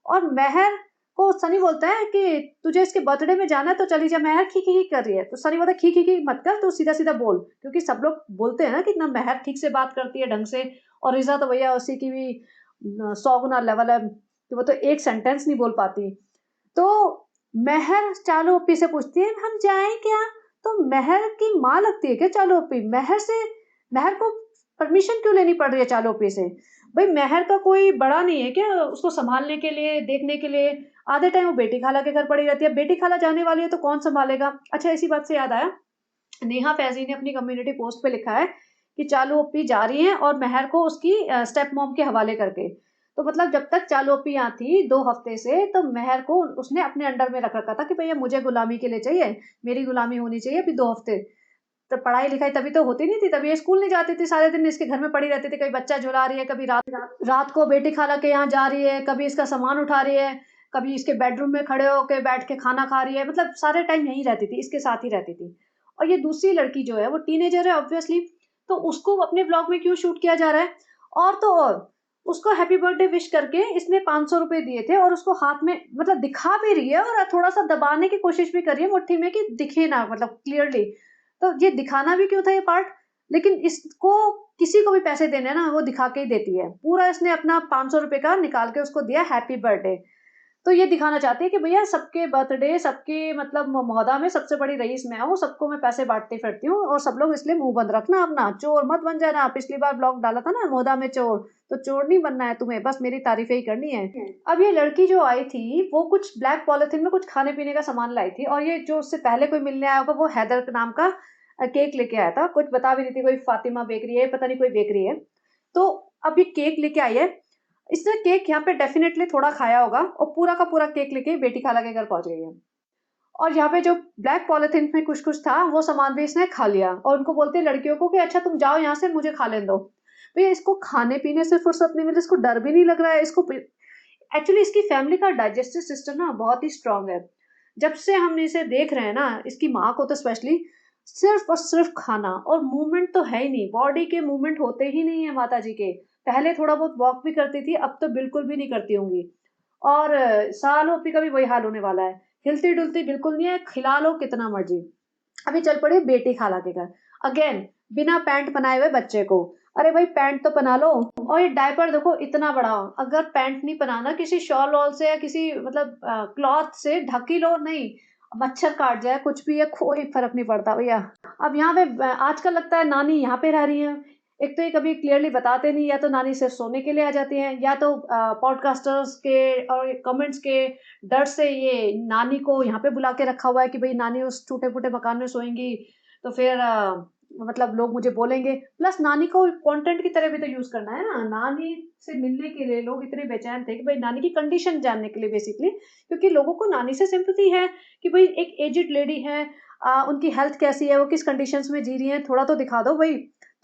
और महर को सनी बोलता है कि तुझे इसके बर्थडे में जाना है तो चली जा। महर खी खी खी कर रही है तो सनी बोलता है खी खी खी मत कर, तो सीधा सीधा बोल, क्योंकि सब लोग बोलते हैं ना कि ना महर ठीक से बात करती है ढंग से, और रिजा तो भैया उसी की भी 100 गुना लेवल है कि वो तो एक सेंटेंस नहीं बोल पाती। तो महर चालू ओप्पी से पूछती है हम जाएं क्या, तो महर की माँ लगती है क्या चालू ओप्पी, महर को परमिशन क्यों लेनी पड़ रही है चालू ओप्पी से। भाई महर का कोई बड़ा नहीं है क्या उसको संभालने के लिए, देखने के लिए, आधे टाइम वो बेटी खाला के घर पड़ी रहती है, बेटी खाला जाने वाली है तो कौन संभालेगा। अच्छा इसी बात से याद आया, नेहा फैजी ने अपनी कम्युनिटी पोस्ट पे लिखा है कि चालू ओप्पी जा रही है और महर को उसकी स्टेप मॉम के हवाले करके। तो मतलब जब तक चालू ओप्पी यहाँ थी 2 हफ्ते से, तो महर को उसने अपने अंडर में रख रखा था कि भैया मुझे गुलामी के लिए चाहिए, मेरी गुलामी होनी चाहिए अभी 2 हफ्ते। तो पढ़ाई लिखाई तभी तो होती नहीं थी, तभी ये स्कूल नहीं जाती थी, सारे दिन इसके घर में पड़ी रहती थी, कभी बच्चा झुला रही है, कभी रात को बेटी खाला के यहाँ जा रही है, कभी इसका सामान उठा रही है, कभी इसके बेडरूम में खड़े होकर बैठ के खाना खा रही है, मतलब सारे टाइम यहीं रहती थी, इसके साथ ही रहती थी। और ये दूसरी लड़की जो है वो टीनेजर है ऑब्वियसली, तो उसको अपने ब्लॉग में क्यों शूट किया जा रहा है। और तो और उसको हैप्पी बर्थडे विश करके इसने 500 रुपए दिए थे और उसको हाथ में मतलब दिखा भी रही है और थोड़ा सा दबाने की कोशिश भी कर रही है मुट्ठी में कि दिखे ना, मतलब क्लियरली। तो ये दिखाना भी क्यों था ये पार्ट, लेकिन इसको किसी को भी पैसे देने ना वो दिखा के ही देती है, पूरा इसने अपना 500 रुपए का निकाल के उसको दिया हैप्पी बर्थडे। तो ये दिखाना चाहती है कि भैया सबके बर्थडे, सबके मतलब मोहल्ला में सबसे बड़ी रईस मैं हूँ, सबको मैं पैसे बांटती फिरती हूँ, और सब लोग इसलिए मुंह बंद रखना, अपना चोर मत बन जाना। पिछली बार ब्लॉग डाला था ना मोहल्ला में चोर, तो चोर नहीं बनना है तुम्हें, बस मेरी तारीफें ही करनी है। अब ये लड़की जो आई थी वो कुछ ब्लैक पॉलिथीन में कुछ खाने पीने का सामान लाई थी, और ये जो उससे पहले कोई मिलने आया होगा वो हैदर के नाम का केक लेके आया था, कुछ बता भी नहीं थी, कोई फातिमा बेकरी है, पता नहीं कोई बेकरी है। तो अब ये केक लेके आई है, इसने केक यहाँ पे डेफिनेटली थोड़ा खाया होगा और पूरा का पूरा केक लेके बेटी खाला के घर पहुंच गई है। और यहाँ पे जो ब्लैक पॉलिथीन में कुछ कुछ था वो सामान भी इसने खा लिया, और उनको बोलते हैं लड़कियों को कि अच्छा तुम जाओ यहाँ से, मुझे खा लेने दो। भैया इसको खाने पीने से फुर्सत नहीं मिली, इसको डर भी नहीं लग रहा है, इसको एक्चुअली इसकी फैमिली का डाइजेस्टिव सिस्टम ना बहुत ही स्ट्रांग है। जब से हम इसे देख रहे हैं ना, इसकी माँ को तो स्पेशली, सिर्फ और सिर्फ खाना, और मूवमेंट तो है ही नहीं, बॉडी के मूवमेंट होते ही नहीं है माता जी के। पहले थोड़ा बहुत वॉक भी करती थी, अब तो बिल्कुल भी नहीं करती होंगी। और साल ओपी का भी वही हाल होने वाला है, हिलती डुलती बिल्कुल नहीं है, खिला लो कितना मर्जी। अभी चल पड़े बेटी खाला के घर, अगेन बिना पैंट बनाए हुए बच्चे को। अरे भाई पैंट तो पहना लो, और ये डायपर देखो इतना बड़ा, अगर पैंट नहीं पहनाना किसी शॉल वॉल से या किसी मतलब क्लॉथ से ढक ही लो, नहीं मच्छर काट जाए कुछ भी है कोई फर्क नहीं पड़ता भैया। अब यहाँ पे आजकल लगता है नानी यहाँ पे रह रही है, एक तो ये कभी क्लियरली बताते नहीं, या तो नानी सिर्फ सोने के लिए आ जाती हैं, या तो पॉडकास्टर्स के और कमेंट्स के डर से ये नानी को यहाँ पे बुला के रखा हुआ है कि भाई नानी उस टूटे फूटे मकान में सोएंगी तो फिर मतलब लोग मुझे बोलेंगे। प्लस नानी को कंटेंट की तरह भी तो यूज करना है ना, नानी से मिलने के लिए लोग इतने बेचैन थे कि भाई नानी की कंडीशन जानने के लिए बेसिकली, क्योंकि लोगों को नानी से सिंपैथी है कि भाई एक एजिड लेडी है, उनकी हेल्थ कैसी है, वो किस कंडीशंस में जी रही है, थोड़ा तो दिखा दो भाई।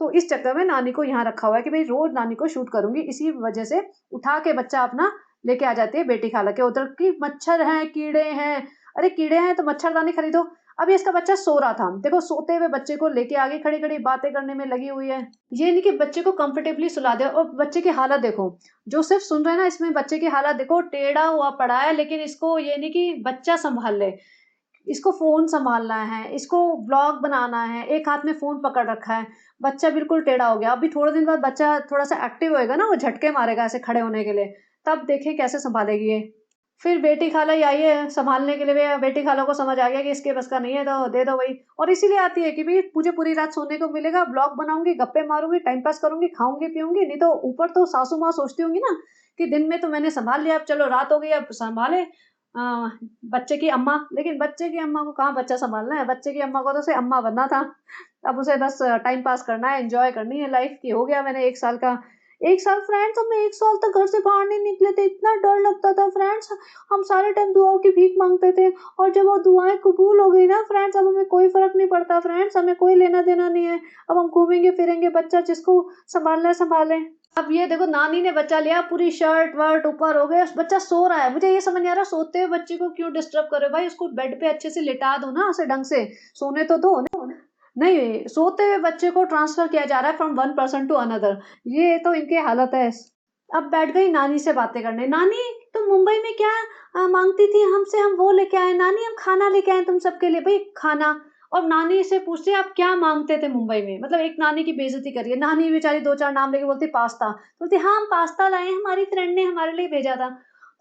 तो इस चक्कर में नानी को यहाँ रखा हुआ है कि भाई रोज नानी को शूट करूंगी, इसी वजह से उठा के बच्चा अपना लेके आ जाती है बेटी खाला के उधर की। मच्छर हैं, कीड़े हैं, अरे कीड़े हैं तो मच्छरदानी खरीदो। अभी इसका बच्चा सो रहा था, देखो सोते हुए बच्चे को लेके आगे खड़ी खड़ी बातें करने में लगी हुई है। ये नहीं कि बच्चे को कंफर्टेबली सुला दे, और बच्चे की हालत देखो, जो सिर्फ सुन रहे हैं ना इसमें बच्चे की हालत देखो, टेढ़ा हुआ पड़ा है, लेकिन इसको ये नहीं कि बच्चा संभाल ले, इसको फोन संभालना है, इसको व्लॉग बनाना है, एक हाथ में फोन पकड़ रखा है, बच्चा बिल्कुल टेढ़ा हो गया। अभी थोड़े दिन बाद बच्चा थोड़ा सा एक्टिव होएगा ना, वो झटके मारेगा ऐसे खड़े होने के लिए, तब देखे कैसे संभालेगी ये। फिर बेटी खाला ही आई है संभालने के लिए, बेटी खाला को समझ आ गया कि इसके बस का नहीं है तो दे दो वही, और इसीलिए आती है कि भाई मुझे पूरी रात सोने को मिलेगा, ब्लॉग बनाऊंगी, गप्पे मारूंगी, टाइम पास करूंगी, खाऊंगी पीऊंगी, नहीं तो ऊपर तो सासू माँ सोचती होंगी ना कि दिन में तो मैंने संभाल लिया, अब चलो रात हो गई अब संभाले बच्चे की अम्मा। लेकिन बच्चे की अम्मा को कहाँ बच्चा संभालना है, बच्चे की अम्मा को तो उसे अम्मा बनना था, अब उसे बस टाइम पास करना है, एंजॉय करनी है लाइफ की। हो गया मैंने 1 साल का, 1 साल फ्रेंड्स, हम 1 साल तक घर से बाहर नहीं निकले थे, इतना डर लगता था फ्रेंड्स, हम सारे टाइम दुआओं की भीख मांगते थे, और जब वो दुआएं कबूल हो गई ना फ्रेंड्स, अब हमें कोई फर्क नहीं पड़ता फ्रेंड्स, हमें कोई लेना देना नहीं है, अब हम घूमेंगे फिरेंगे, बच्चा जिसको संभालना है संभाले। अब ये देखो नानी ने बच्चा लिया, पूरी शर्ट वर्ट ऊपर हो गए, बच्चा सो रहा है, मुझे ये समझ नहीं आ रहा सोते हुए बच्चे को क्यों डिस्टर्ब करे भाई, उसको बेड पे अच्छे से लिटा दो ना, उसे ढंग से सोने तो दो। नहीं, सोते हुए बच्चे को ट्रांसफर किया जा रहा है from one person to another, ये तो इनकी हालत है। अब बैठ गई नानी से बातें करने, नानी तुम मुंबई में क्या मांगती थी हमसे, हम वो लेके आए नानी, हम खाना लेके आए तुम सबके लिए। भाई खाना, और नानी से पूछते आप क्या मांगते थे मुंबई में, मतलब एक नानी की बेइज्जती करिए। नानी बेचारी दो चार नाम लेके बोलती पास्ता, बोलती हाँ हम पास्ता लाए, हमारी फ्रेंड ने हमारे लिए भेजा था।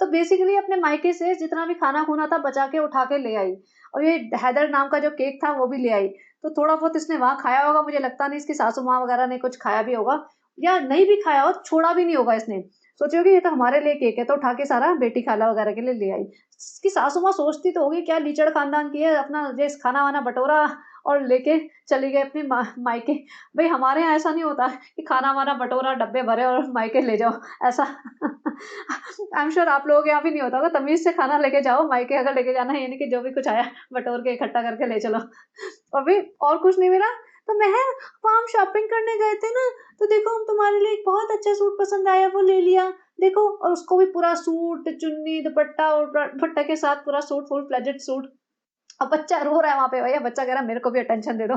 तो बेसिकली अपने मायके से जितना भी खाना खूना था बचा के उठा के ले आई, और ये हैदर नाम का जो केक था वो भी ले आई। तो थोड़ा बहुत इसने वहाँ खाया होगा, मुझे लगता नहीं इसकी सासू माँ वगैरह ने कुछ खाया भी होगा, या नहीं भी खाया हो छोड़ा भी नहीं होगा इसने। सोची होगी ये तो हमारे लिए केक है, तो उठा के सारा बेटी खाला वगैरह के लिए ले आई। इसकी सासू माँ सोचती तो होगी क्या लीचड़ खानदान की है, अपना जो खाना वाना बटोरा और लेके चली गई अपनी मायके। भाई हमारे यहाँ ऐसा नहीं होता कि खाना वाना बटोरा डब्बे भरे और मायके ले जाओ, ऐसा आई एम श्योर आप लोगों के यहाँ भी नहीं होता होगा। तमीज से खाना लेके जाओ, मायके अगर लेके जाना है, यानी कि जो भी कुछ आया बटोर के इकट्ठा करके ले चलो। और भी और कुछ नहीं मिला तो महर, वहाँ हम शॉपिंग करने गए थे ना, तो देखो हम तुम्हारे लिए एक बहुत अच्छा सूट पसंद आया वो ले लिया, देखो। और उसको भी पूरा सूट चुन्नी दुपट्टा और दुपट्टा के साथ पूरा सूट, फुल फ्लेजेड सूट। अब बच्चा रो रहा है वहाँ पे, भैया बच्चा कह रहा है मेरे को भी अटेंशन दे दो,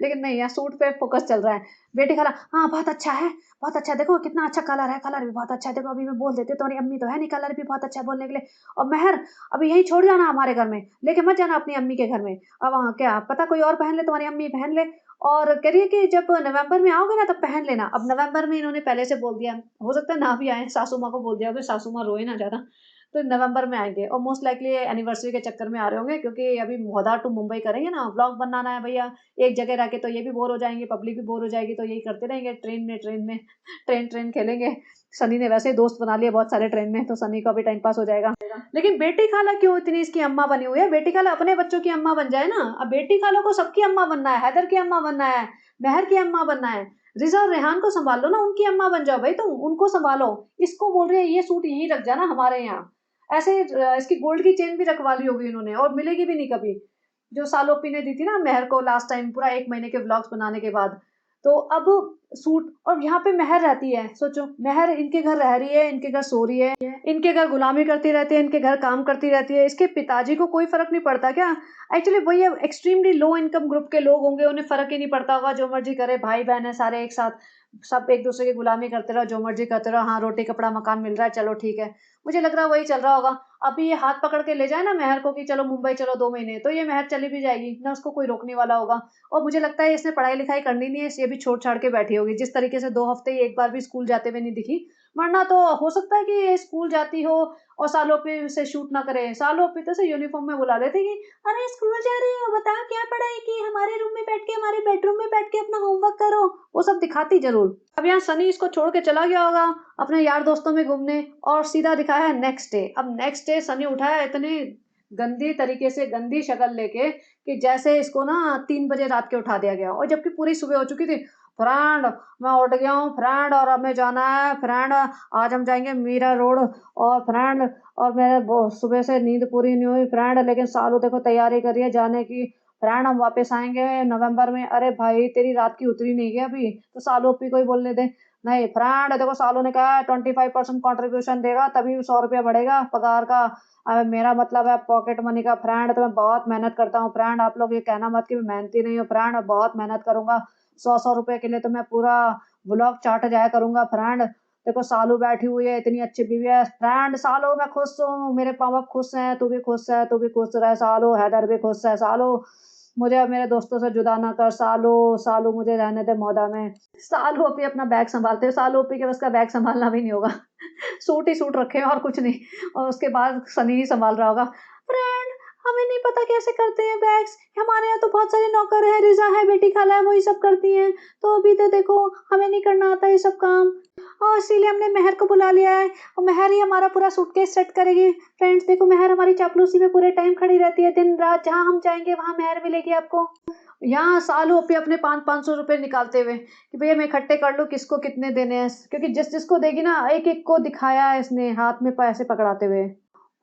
लेकिन नहीं यहाँ सूट पे फोकस चल रहा है। बेटी कह रहा हाँ बहुत अच्छा है, बहुत अच्छा है, देखो कितना अच्छा कलर है, कलर भी बहुत अच्छा है, देखो अभी मैं बोल देती हूँ, तुम्हारी अम्मी तो है नहीं, कलर भी बहुत अच्छा है बोलने के लिए। और महर अभी यही छोड़ जाना हमारे घर में, लेके मत जाना अपनी अम्मी के घर में। अब वहाँ क्या पता कोई और पहन ले, तुम्हारी अम्मी पहन ले। और कह रही है कि जब नवंबर में आओगे ना तब पहन लेना। अब नवंबर में इन्होंने पहले से बोल दिया, हो सकता है ना भी आए, सासू माँ को बोल दिया होगा, सासू माँ रोए ना ज्यादा, तो नवंबर में आएंगे। और मोस्ट लाइकली एनिवर्सरी के चक्कर में आ रहे होंगे, क्योंकि अभी महोदा टू मुंबई करेंगे ना, व्लॉग बनाना है भैया, एक जगह रह के तो ये भी बोर हो जाएंगे, पब्लिक भी बोर हो जाएगी, तो यही करते रहेंगे ट्रेन में ट्रेन खेलेंगे। सनी ने वैसे ही दोस्त बना लिए बहुत सारे ट्रेन में, तो सनी का भी टाइम पास हो जाएगा। लेकिन बेटी खाला क्यों इतनी इसकी अम्मा बनी हुई है? बेटी खाला अपने बच्चों की अम्मा बन जाए ना। अब बेटी खाला को सबकी अम्मा बनना है, हैदर की अम्मा बनना है, महर की अम्मा बनना है, रिजा और रेहान को संभाल लो ना, उनकी अम्मा बन जाओ भाई तुम, उनको संभालो। इसको बोल रहे हैं ये सूट यहीं रख जाना हमारे यहाँ, ऐसे इसकी गोल्ड की चेन भी रखवा ली होगी इन्होंने, और मिलेगी भी नहीं कभी, जो सालोपी ने दी थी ना महर को लास्ट टाइम, पूरा 1 महीने के व्लॉग्स बनाने के बाद। तो अब सूट, और यहाँ पे महर रहती है, सोचो महर इनके घर रह रही है, इनके घर सो रही है, इनके घर गुलामी करती रहती है, इनके घर काम करती रहती है, इसके पिताजी को कोई फर्क नहीं पड़ता क्या? एक्चुअली वही एक्सट्रीमली लो इनकम ग्रुप के लोग होंगे, उन्हें फर्क ही नहीं पड़ता होगा, जो मर्जी करे, भाई बहन है सारे एक साथ, सब एक दूसरे की गुलामी करते रहो, जो मर्जी करते रहो, हाँ रोटी कपड़ा मकान मिल रहा है चलो ठीक है। मुझे लग रहा है वही चल रहा होगा। अभी ये हाथ पकड़ के ले जाए ना महर को कि चलो मुंबई चलो 2 महीने, तो ये महर चली भी जाएगी ना, उसको कोई रोकने वाला होगा। और मुझे लगता है इसने पढ़ाई लिखाई करनी नहीं है, ये भी छोड़ छाड़ के बैठी होगी, जिस तरीके से 2 हफ्ते ही एक बार भी स्कूल जाते हुए नहीं दिखी। वरना तो हो सकता है कि ये स्कूल जाती हो और सालों पे से शूट ना करे, सालों पे तो से यूनिफॉर्म में बुला लेते कि अरे स्कूल जा रही हो, बताओ क्या पढ़ाई की, हमारे रूम में बैठ के, हमारे बेडरूम में बैठ के अपना होमवर्क करो, वो सब दिखाती जरूर। अब यहाँ सनी इसको छोड़ के चला गया होगा अपने यार दोस्तों में घूमने, और सीधा दिखाया है नेक्स्ट डे। अब नेक्स्ट डे सनी उठाया इतनी गंदी तरीके से, गंदी शक्ल लेके, कि जैसे इसको ना 3 बजे रात के उठा दिया गया, और जबकि पूरी सुबह हो चुकी थी। फ्रेंड मैं उठ गया हूँ फ्रेंड, और हमें जाना है फ्रेंड, आज हम जाएंगे मीरा रोड, और फ्रेंड, और मेरे सुबह से नींद पूरी नहीं हुई फ्रेंड, लेकिन सालू देखो तैयारी करिए जाने की फ्रेंड, हम वापस आएंगे नवंबर में। अरे भाई तेरी रात की उतरी नहीं गया अभी, तो सालू अपी को ही बोलने दे। नहीं फ्रेंड देखो सालू ने कहा है 25% कॉन्ट्रीब्यूशन देगा तभी 100 रुपया बढ़ेगा पगार का। अब मेरा मतलब है पॉकेट मनी का फ्रेंड, तो मैं बहुत मेहनत करता हूँ फ्रेंड, आप लोग ये कहना मत कि मैं मेहनती नहीं हूँ फ्रेंड, बहुत मेहनत करूंगा, 100 100 रुपए के लिए तो मैं पूरा ब्लॉग चाट जाया करूंगा फ्रेंड। देखो सालू बैठी हुई है, इतनी अच्छी बीवी है फ्रेंड, सालू मैं खुश हूँ, मेरे पापा खुश हैं, तू भी खुश है, तू भी खुश रहे सालू, हैदर भी खुश है सालू, मुझे अब मेरे दोस्तों से जुदा ना कर सालू, सालू मुझे रहने दे मौदा में। सालू अपनी अपना बैग संभालते हो, सालू अपनी के बस का बैग संभालना भी नहीं होगा, सूट ही सूट रखे हैं और कुछ नहीं, और उसके बाद सनी ही संभाल रहा होगा। फ्रेंड हमें नहीं पता कैसे करते हैं बैग्स, हमारे यहाँ तो बहुत सारे नौकर है, रिजा है, बेटी खाला है, वही सब करती हैं, तो अभी तो देखो हमें नहीं करना आता ये सब काम, और इसीलिए हमने महर को बुला लिया है, और महर ही हमारा पूरा सूटकेस सेट करेगी। फ्रेंड्स देखो महर हमारी चापलूसी में पूरे टाइम खड़ी रहती है, दिन रात जहाँ हम जाएंगे वहाँ महर मिलेगी आपको। यहाँ सालों पे अपने 500-500 रुपए निकालते हुए कि भैया मैं इकट्ठे कर लूँ किसको कितने देने हैं, क्योंकि जिस जिसको देगी ना एक एक को दिखाया है इसने हाथ में पैसे पकड़ाते हुए।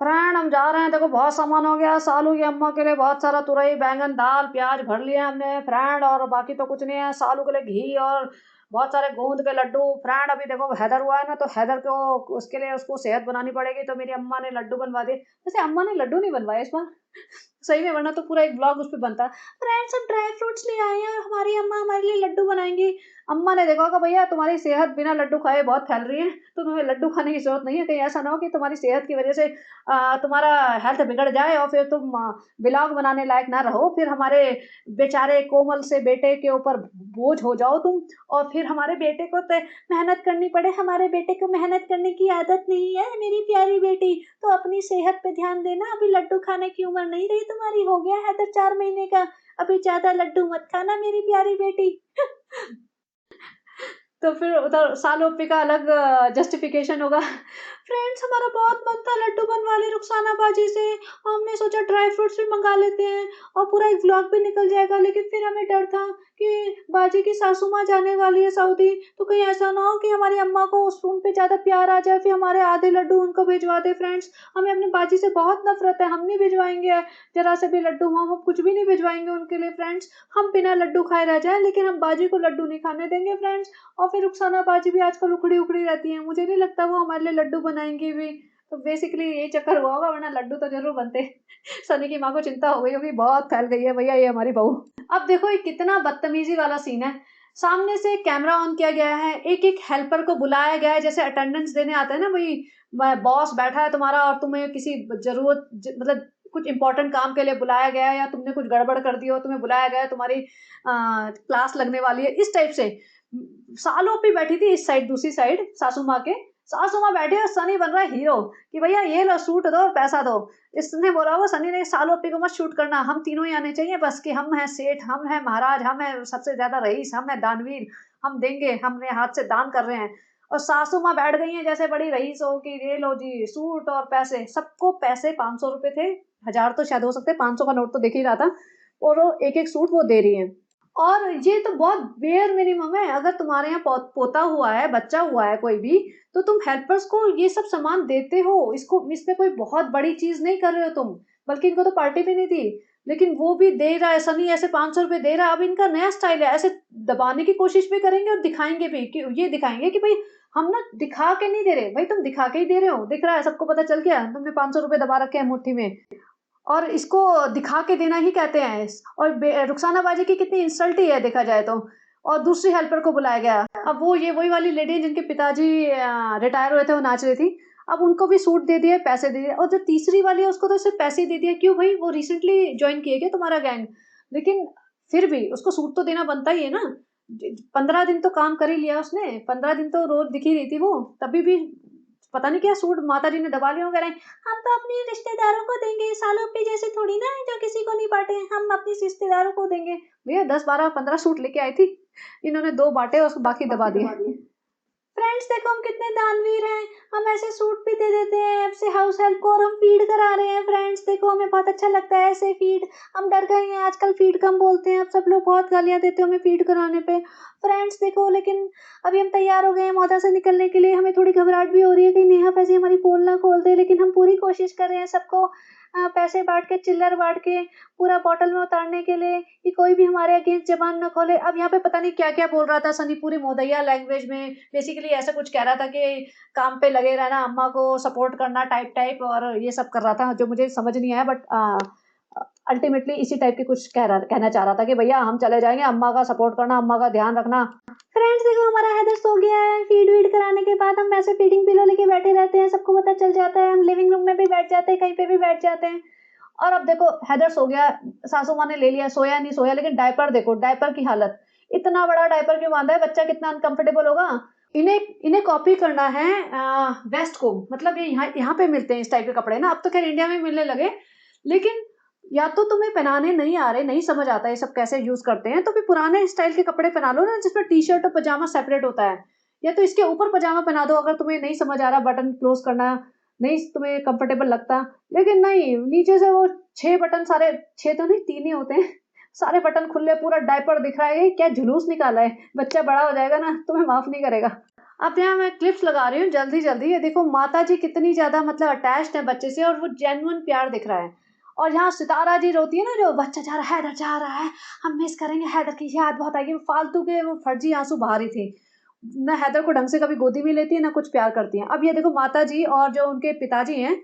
फ्रेंड हम जा रहे हैं, देखो बहुत सामान हो गया, सालू की अम्मा के लिए बहुत सारा तुरई बैंगन दाल प्याज भर लिया हमने फ्रेंड, और बाकी तो कुछ नहीं है, सालू के लिए घी और बहुत सारे गोंद के लड्डू फ्रेंड। अभी देखो हैदर हुआ है ना, तो हैदर को उसके लिए उसको सेहत बनानी पड़ेगी, तो मेरी अम्मा ने लड्डू बनवा दिए, वैसे अम्मा ने लड्डू नहीं बनवाए इस बार सही में, वरना तो पूरा एक ब्लॉग उस पे बनता। फ्रेंड्स हम ड्राई फ्रूट्स ले आए हैं और हमारी अम्मा हमारे लिए लड्डू बनाएँगी। अम्मा ने देखा होगा भैया तुम्हारी सेहत बिना लड्डू खाए बहुत फैल रही है, तो तुम्हें लड्डू खाने की ज़रूरत नहीं है। कहीं ऐसा ना हो कि तुम्हारी सेहत की वज़ह से तुम्हारा हेल्थ बिगड़ जाए और फिर तुम व्लॉग बनाने लायक ना रहो। फिर हमारे बेचारे कोमल से बेटे के ऊपर बोझ हो जाओ तुम, और फिर हमारे बेटे को त मेहनत करनी पड़े। हमारे बेटे को मेहनत करने की आदत नहीं है मेरी प्यारी बेटी, तो अपनी सेहत पे ध्यान देना। अभी लड्डू खाने की उम्र नहीं रही तुम्हारी, हो गया है तो 4 महीने का, अभी ज़्यादा लड्डू मत खाना मेरी प्यारी बेटी। तो फिर उधर सालों-पे का अलग जस्टिफिकेशन होगा। फ्रेंड्स हमारा बहुत मन था लड्डू बनवा लें रुखसाना बाजी से, हमने सोचा ड्राई फ्रूट्स भी मँगा लेते हैं और पूरा एक व्लॉग भी निकल जाएगा, लेकिन फिर हमें डर था कि बाजी की सासू माँ जाने वाली है सऊदी, तो कहीं ऐसा ना हो कि हमारी अम्मा को उन पे ज़्यादा प्यार आ जाए, फिर हमारे आधे लड्डू उनको भिजवा दें। फ्रेंड्स हमें अपनी बाजी से बहुत नफ़रत है, हम नहीं भिजवाएँगे ज़रा से भी लड्डू, हम कुछ भी नहीं भिजवाएँगे उनके लिए फ्रेंड्स। हम बिना लड्डू खाए रह जाएँ, लेकिन हम बाजी को लड्डू नहीं खाने देंगे फ्रेंड्स। और फिर रुखसाना बाजी भी आजकल उखड़ी-उखड़ी रहती हैं, मुझे नहीं लगता वो हमारे लिए लड्डू बनाएँगी भी। तो बेसिकली यही चक्कर हुआ होगा, वरना लड्डू तो ज़रूर बनते। सनी की माँ को चिंता हो गई होगी, बहुत फैल गई है भैया ये हमारी बहू। अब देखो ये कितना बदतमीज़ी वाला सीन है। सामने से कैमरा ऑन किया गया है, एक-एक हेल्पर को बुलाया गया है, जैसे अटेंडेंस देने आते हैं ना भई, ब बॉस बैठा है तुम्हारा और तुम्हें किसी ज़रूरत मतलब कुछ इम्पोर्टेंट काम के लिए बुलाया गया है, या तुमने कुछ गड़बड़ कर दी हो, तुम्हें बुलाया गया है, तुम्हारी क्लास लगने वाली है, इस टाइप से। सालों पे बैठी थी इस साइड, दूसरी साइड सासू माँ के। सासू माँ बैठी है और सनी बन रहा है हीरो कि भैया ये लो सूट दो, पैसा दो। इसने बोला होगा सनी ने, सालों पे को मत शूट करना, हम तीनों ही आने चाहिए बस, कि हम हैं सेठ, हम हैं महाराज, हम हैं सबसे ज़्यादा रईस, हम हैं दानवीर, हम देंगे, हमने हाथ से दान कर रहे हैं। और सासू माँ बैठ गई हैं जैसे बड़ी रईस हो कि ये लो जी सूट और पैसे। सबको पैसे 500 रुपए थे, 1000 तो शायद हो सकते हैं, 500 का नोट तो दिख ही रहा था, और वो एक-एक सूट वो दे रही हैं। और ये तो बहुत बेयर मिनिमम है। अगर तुम्हारे यहाँ पोता हुआ है, बच्चा हुआ है कोई भी, तो तुम हेल्पर्स को ये सब सामान देते हो। इसको इसमें कोई बहुत बड़ी चीज़ नहीं कर रहे हो तुम, बल्कि इनको तो पार्टी भी नहीं दी। लेकिन वो भी दे रहा है, सनी ऐसे 500 रुपए दे रहा है। अब इनका नया स्टाइल है, ऐसे दबाने की कोशिश भी करेंगे और दिखाएँगे भी, कि ये दिखाएँगे कि भई हम ना दिखा के नहीं दे रहे। भई तुम दिखा के ही दे रहे हो, दिख रहा है, सबको पता चल गया, तुमने 500 रुपए दबा रखे हैं मुट्ठी में। और इसको दिखा के देना ही कहते हैं। और रुखसाना बाजी की कितनी इंसल्ट ही है देखा जाए तो। और दूसरी हेल्पर को बुलाया गया। अब वो ये वही वाली लेडी जिनके पिताजी रिटायर हुए थे, वो नाच रही थी। अब उनको भी सूट दे दिए, पैसे दे दिए, और जो तीसरी वाली है उसको तो सिर्फ पैसे ही दे दिए। क्यों भाई, वो रिसेंटली ज्वाइन किए क्या तुम्हारा गैंग? लेकिन फिर भी उसको सूट तो देना बनता ही है ना। 15 दिन तो काम कर ही लिया उसने, 15 दिन तो रोज दिख ही रही थी वो, तभी भी पता नहीं क्या सूट माता जी ने दबा लिया। कह रहे हैं हम तो अपने रिश्तेदारों को देंगे, सालों पे जैसे थोड़ी ना है जो किसी को नहीं बांटे, हम अपने रिश्तेदारों को देंगे। भैया 10 12 15 सूट लेके आई थी, इन्होंने 2 बांटे और बाकी दबा दिए। फ्रेंड्स देखो हम कितने दानवीर हैं, हम ऐसे सूट भी दे देते हैं ऐसे हाउस हेल्प को, और हम फीड करा रहे हैं। फ्रेंड्स देखो हमें बहुत अच्छा लगता है ऐसे फीड, हम डर गए हैं आजकल फीड कम बोलते हैं, अब सब लोग बहुत गालियां देते हैं हमें फीड कराने पे। फ्रेंड्स देखो, लेकिन अभी हम तैयार हो गए हैं मौदा से निकलने के लिए, हमें थोड़ी घबराहट भी हो रही है कि नेहा फैज़ी हमारी पोल ना खोल दे, लेकिन हम पूरी कोशिश कर रहे हैं सबको पैसे बांट के, चिल्लर बांट के पूरा बॉटल में उतारने के लिए, कि कोई भी हमारे अगेंस्ट जबान न खोले। अब यहाँ पे पता नहीं क्या क्या बोल रहा था सनी, पूरी मोदैया लैंग्वेज में। बेसिकली ऐसा कुछ कह रहा था कि काम पे लगे रहना, अम्मा को सपोर्ट करना, टाइप टाइप, और ये सब कर रहा था जो मुझे समझ नहीं आया। बट अल्टीमेटली इसी टाइप के कुछ कहना चाह रहा था कि भैया हम चले जाएंगे, अम्मा का सपोर्ट करना, अम्मा का ध्यान रखना। फ्रेंड्स देखो हमारा हैदर सो गया है, फीड वीड कराने के बाद हम ऐसे फीडिंग पिलो लेके बैठे रहते हैं, सबको पता चल जाता है, हम लिविंग रूम में भी बैठ जाते हैं, कहीं पे भी बैठ जाते हैं। और अब देखो हैदर सो गया, सासू माँ ने ले लिया, सोया नहीं सोया, लेकिन डायपर देखो, डायपर की हालत, इतना बड़ा डायपर क्यों बांधा है, बच्चा कितना अनकंफर्टेबल होगा। इन्हें इन्हें कॉपी करना है वेस्ट को, मतलब ये यहाँ पे मिलते हैं इस टाइप के कपड़े ना, अब तो खैर इंडिया में मिलने लगे। लेकिन या तो तुम्हें पहनाने नहीं आ रहे, नहीं समझ आता ये सब कैसे यूज करते हैं, तो फिर पुराने स्टाइल के कपड़े पहना लो ना, जिसमें टी शर्ट और पजामा सेपरेट होता है, या तो इसके ऊपर पजामा पहना दो अगर तुम्हें नहीं समझ आ रहा बटन क्लोज करना, नहीं तुम्हें कंफर्टेबल लगता। लेकिन नहीं, नीचे से वो 6 बटन, सारे 6 तो नहीं 3 ही होते हैं, सारे बटन खुले, पूरा डायपर दिख रहा है। ये क्या जुलूस निकाला है, बच्चा बड़ा हो जाएगा ना तुम्हें माफ नहीं करेगा। अब यहाँ मैं क्लिप्स लगा रही हूँ जल्दी जल्दी, ये देखो माता जी कितनी ज्यादा मतलब अटैच्ड है बच्चे से, और वो जेन्युइन प्यार दिख रहा है। और यहाँ सितारा जी रोती है ना, जो बच्चा जा रहा है, हैदर जा रहा है, हम मिस करेंगे, हैदर की याद बहुत आएगी, फालतू के वो फर्जी आंसू बहा रही थी ना। हैदर को ढंग से कभी गोदी में लेती है ना कुछ प्यार करती है। अब ये देखो माता जी और जो उनके पिताजी हैं,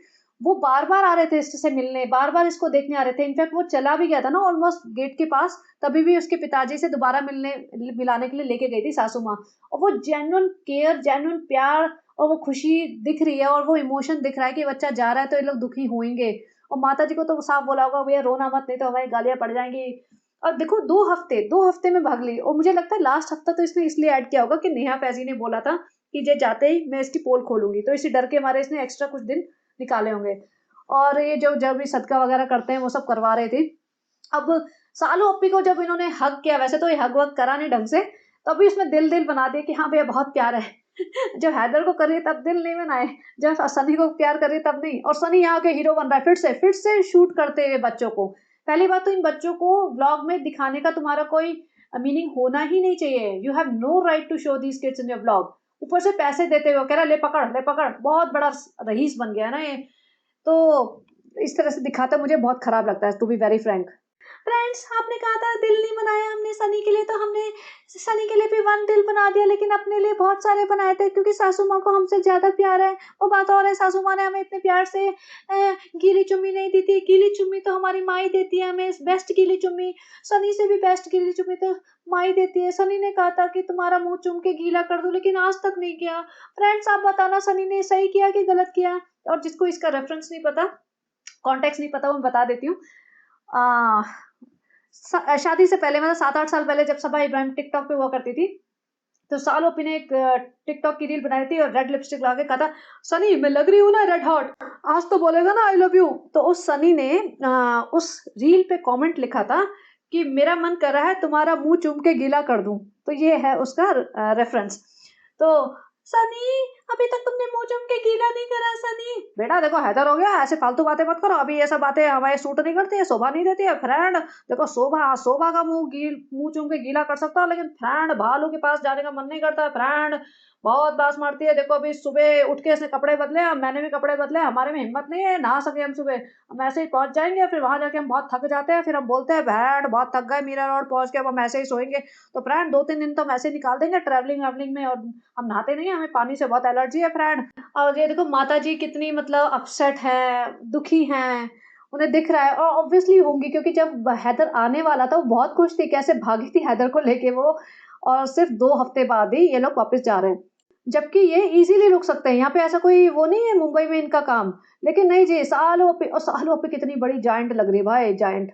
वो बार-बार आ रहे थे इससे मिलने, बार-बार इसको देखने आ रहे थे। इनफैक्ट वो चला भी गया था ना ऑलमोस्ट गेट के पास, तभी भी उसके पिताजी से दोबारा मिलाने के लिए लेके गई थी सासू माँ। और वो जेन्युइन केयर, जेन्युइन प्यार और वो खुशी दिख रही है और वो इमोशन दिख रहा है कि बच्चा जा रहा है तो ये लोग दुखी होंगे। और माताजी को तो साफ बोला होगा, भैया रोना मत, नहीं तो हमारी गालियाँ पड़ जाएँगी। और देखो 2 हफ्ते में भाग ली। और मुझे लगता है लास्ट हफ्ता तो इसने इसलिए ऐड किया होगा कि नेहा फैज़ी ने बोला था कि ये जाते ही मैं इसकी पोल खोलूँगी, तो इसी डर के मारे इसने एक्स्ट्रा कुछ दिन निकाले होंगे। और ये जो जब भी सदका वगैरह करते हैं वो सब करवा रहे थे। अब सालू ओप्पी को जब इन्होंने हग किया, वैसे तो ये हग वग करा नहीं ढंग से, तभी उसमें दिल बना दिया कि हाँ भैया बहुत प्यार है। जब हैदर को कर रही है तब दिल नहीं बनाए, जब सनी को प्यार कर रही है तब नहीं। और सनी यहाँ के हीरो बन रहा है फिर से शूट करते हुए बच्चों को। पहली बात तो इन बच्चों को व्लॉग में दिखाने का तुम्हारा कोई मीनिंग होना ही नहीं चाहिए। You have no right to show these kids in your vlog. ऊपर से पैसे देते हुए कह रहा ले पकड़, बहुत बड़ा रईस बन गया ना ये। तो इस तरह से दिखाता मुझे बहुत खराब लगता है, to be very frank. Friends, आपने कहा था दिल नहीं बनाया हमने सनी के लिए, तो हमने सनी के लिए भी 1 दिल बना दिया, लेकिन अपने लिए बहुत सारे बनाए थे क्योंकि सासू माँ को हमसे ज़्यादा प्यार है। वो बात और है, सासू माँ ने हमें इतने प्यार से गीली चुम्मी नहीं दी थी। गीली चुम्मी तो हमारी माँ ही देती है हमें, बेस्ट गीली चुम्मी। सनी से भी बेस्ट गीली चुम्मी तो माँ ही देती है। सनी ने कहा था कि तुम्हारा मुँह चूम के गीला कर दूँ, लेकिन आज तक नहीं किया। फ्रेंड्स, आप बताना सनी ने सही किया कि गलत किया? और जिसको इसका रेफरेंस नहीं पता, कॉन्टेक्स्ट नहीं पता, वो मैं बता देती हूँ। अ, शादी से पहले मतलब 7-8 साल पहले जब सबा इब्राहिम टिकटॉक पे हुआ करती थी, तो साल ओपी ने एक टिकटॉक की रील बनाई थी और रेड लिपस्टिक लगा के कहा था, सनी मैं लग रही हूँ ना रेड हॉट, आज तो बोलेगा ना आई लव यू। तो उस सनी ने उस रील पे कमेंट लिखा था कि मेरा मन कर रहा है तुम्हारा मुंह चूम के गीला कर दूं। तो ये है उसका रेफरेंस। तो सनी, अभी तक तुमने मुंह चूम के गीला नहीं करा सनी। बेटा देखो हैदर हो गया, ऐसे फालतू बातें मत करो, अभी ये सब बातें हमारे सूट नहीं करती है, शोभा नहीं देती है। फ्रेंड देखो, शोभा शोभा का मुंह चूम के गीला कर सकता हूँ, लेकिन फ्रेंड भालू के पास जाने का मन नहीं करता है। फ्रेंड बहुत बात मारती है। देखो अभी सुबह उठ के इसने कपड़े बदले, अब मैंने भी कपड़े बदले, हमारे में हिम्मत नहीं है नहा सके हम सुबह। हम ऐसे ही पहुंच जाएंगे, फिर वहां जाके हम बहुत थक जाते हैं, फिर हम बोलते हैं बैंड बहुत थक गए, मीरा रोड पहुंच के अब हम ऐसे ही सोएंगे। तो फ्रेंड 2-3 दिन तो हम ऐसे ही निकाल देंगे ट्रैवलिंग वैवलिंग में, और हम नहाते नहीं है, हमें पानी से बहुत एलर्जी है फ्रेंड। और ये देखो माता जी कितनी मतलब अपसेट है, दुखी हैं, उन्हें दिख रहा है। और ऑब्वियसली होंगी, क्योंकि जब हैदर आने वाला था वो बहुत खुश थी, कैसे भागी थी हैदर को लेके वो। और सिर्फ 2 हफ्ते बाद ही ये लोग वापस जा रहे हैं, जबकि ये इजीली रुक सकते हैं। यहाँ पे ऐसा कोई वो नहीं है मुंबई में इनका काम, लेकिन नहीं जी, सालों पे। और सालों पे कितनी बड़ी जायंट लग रही है भाई, जायंट।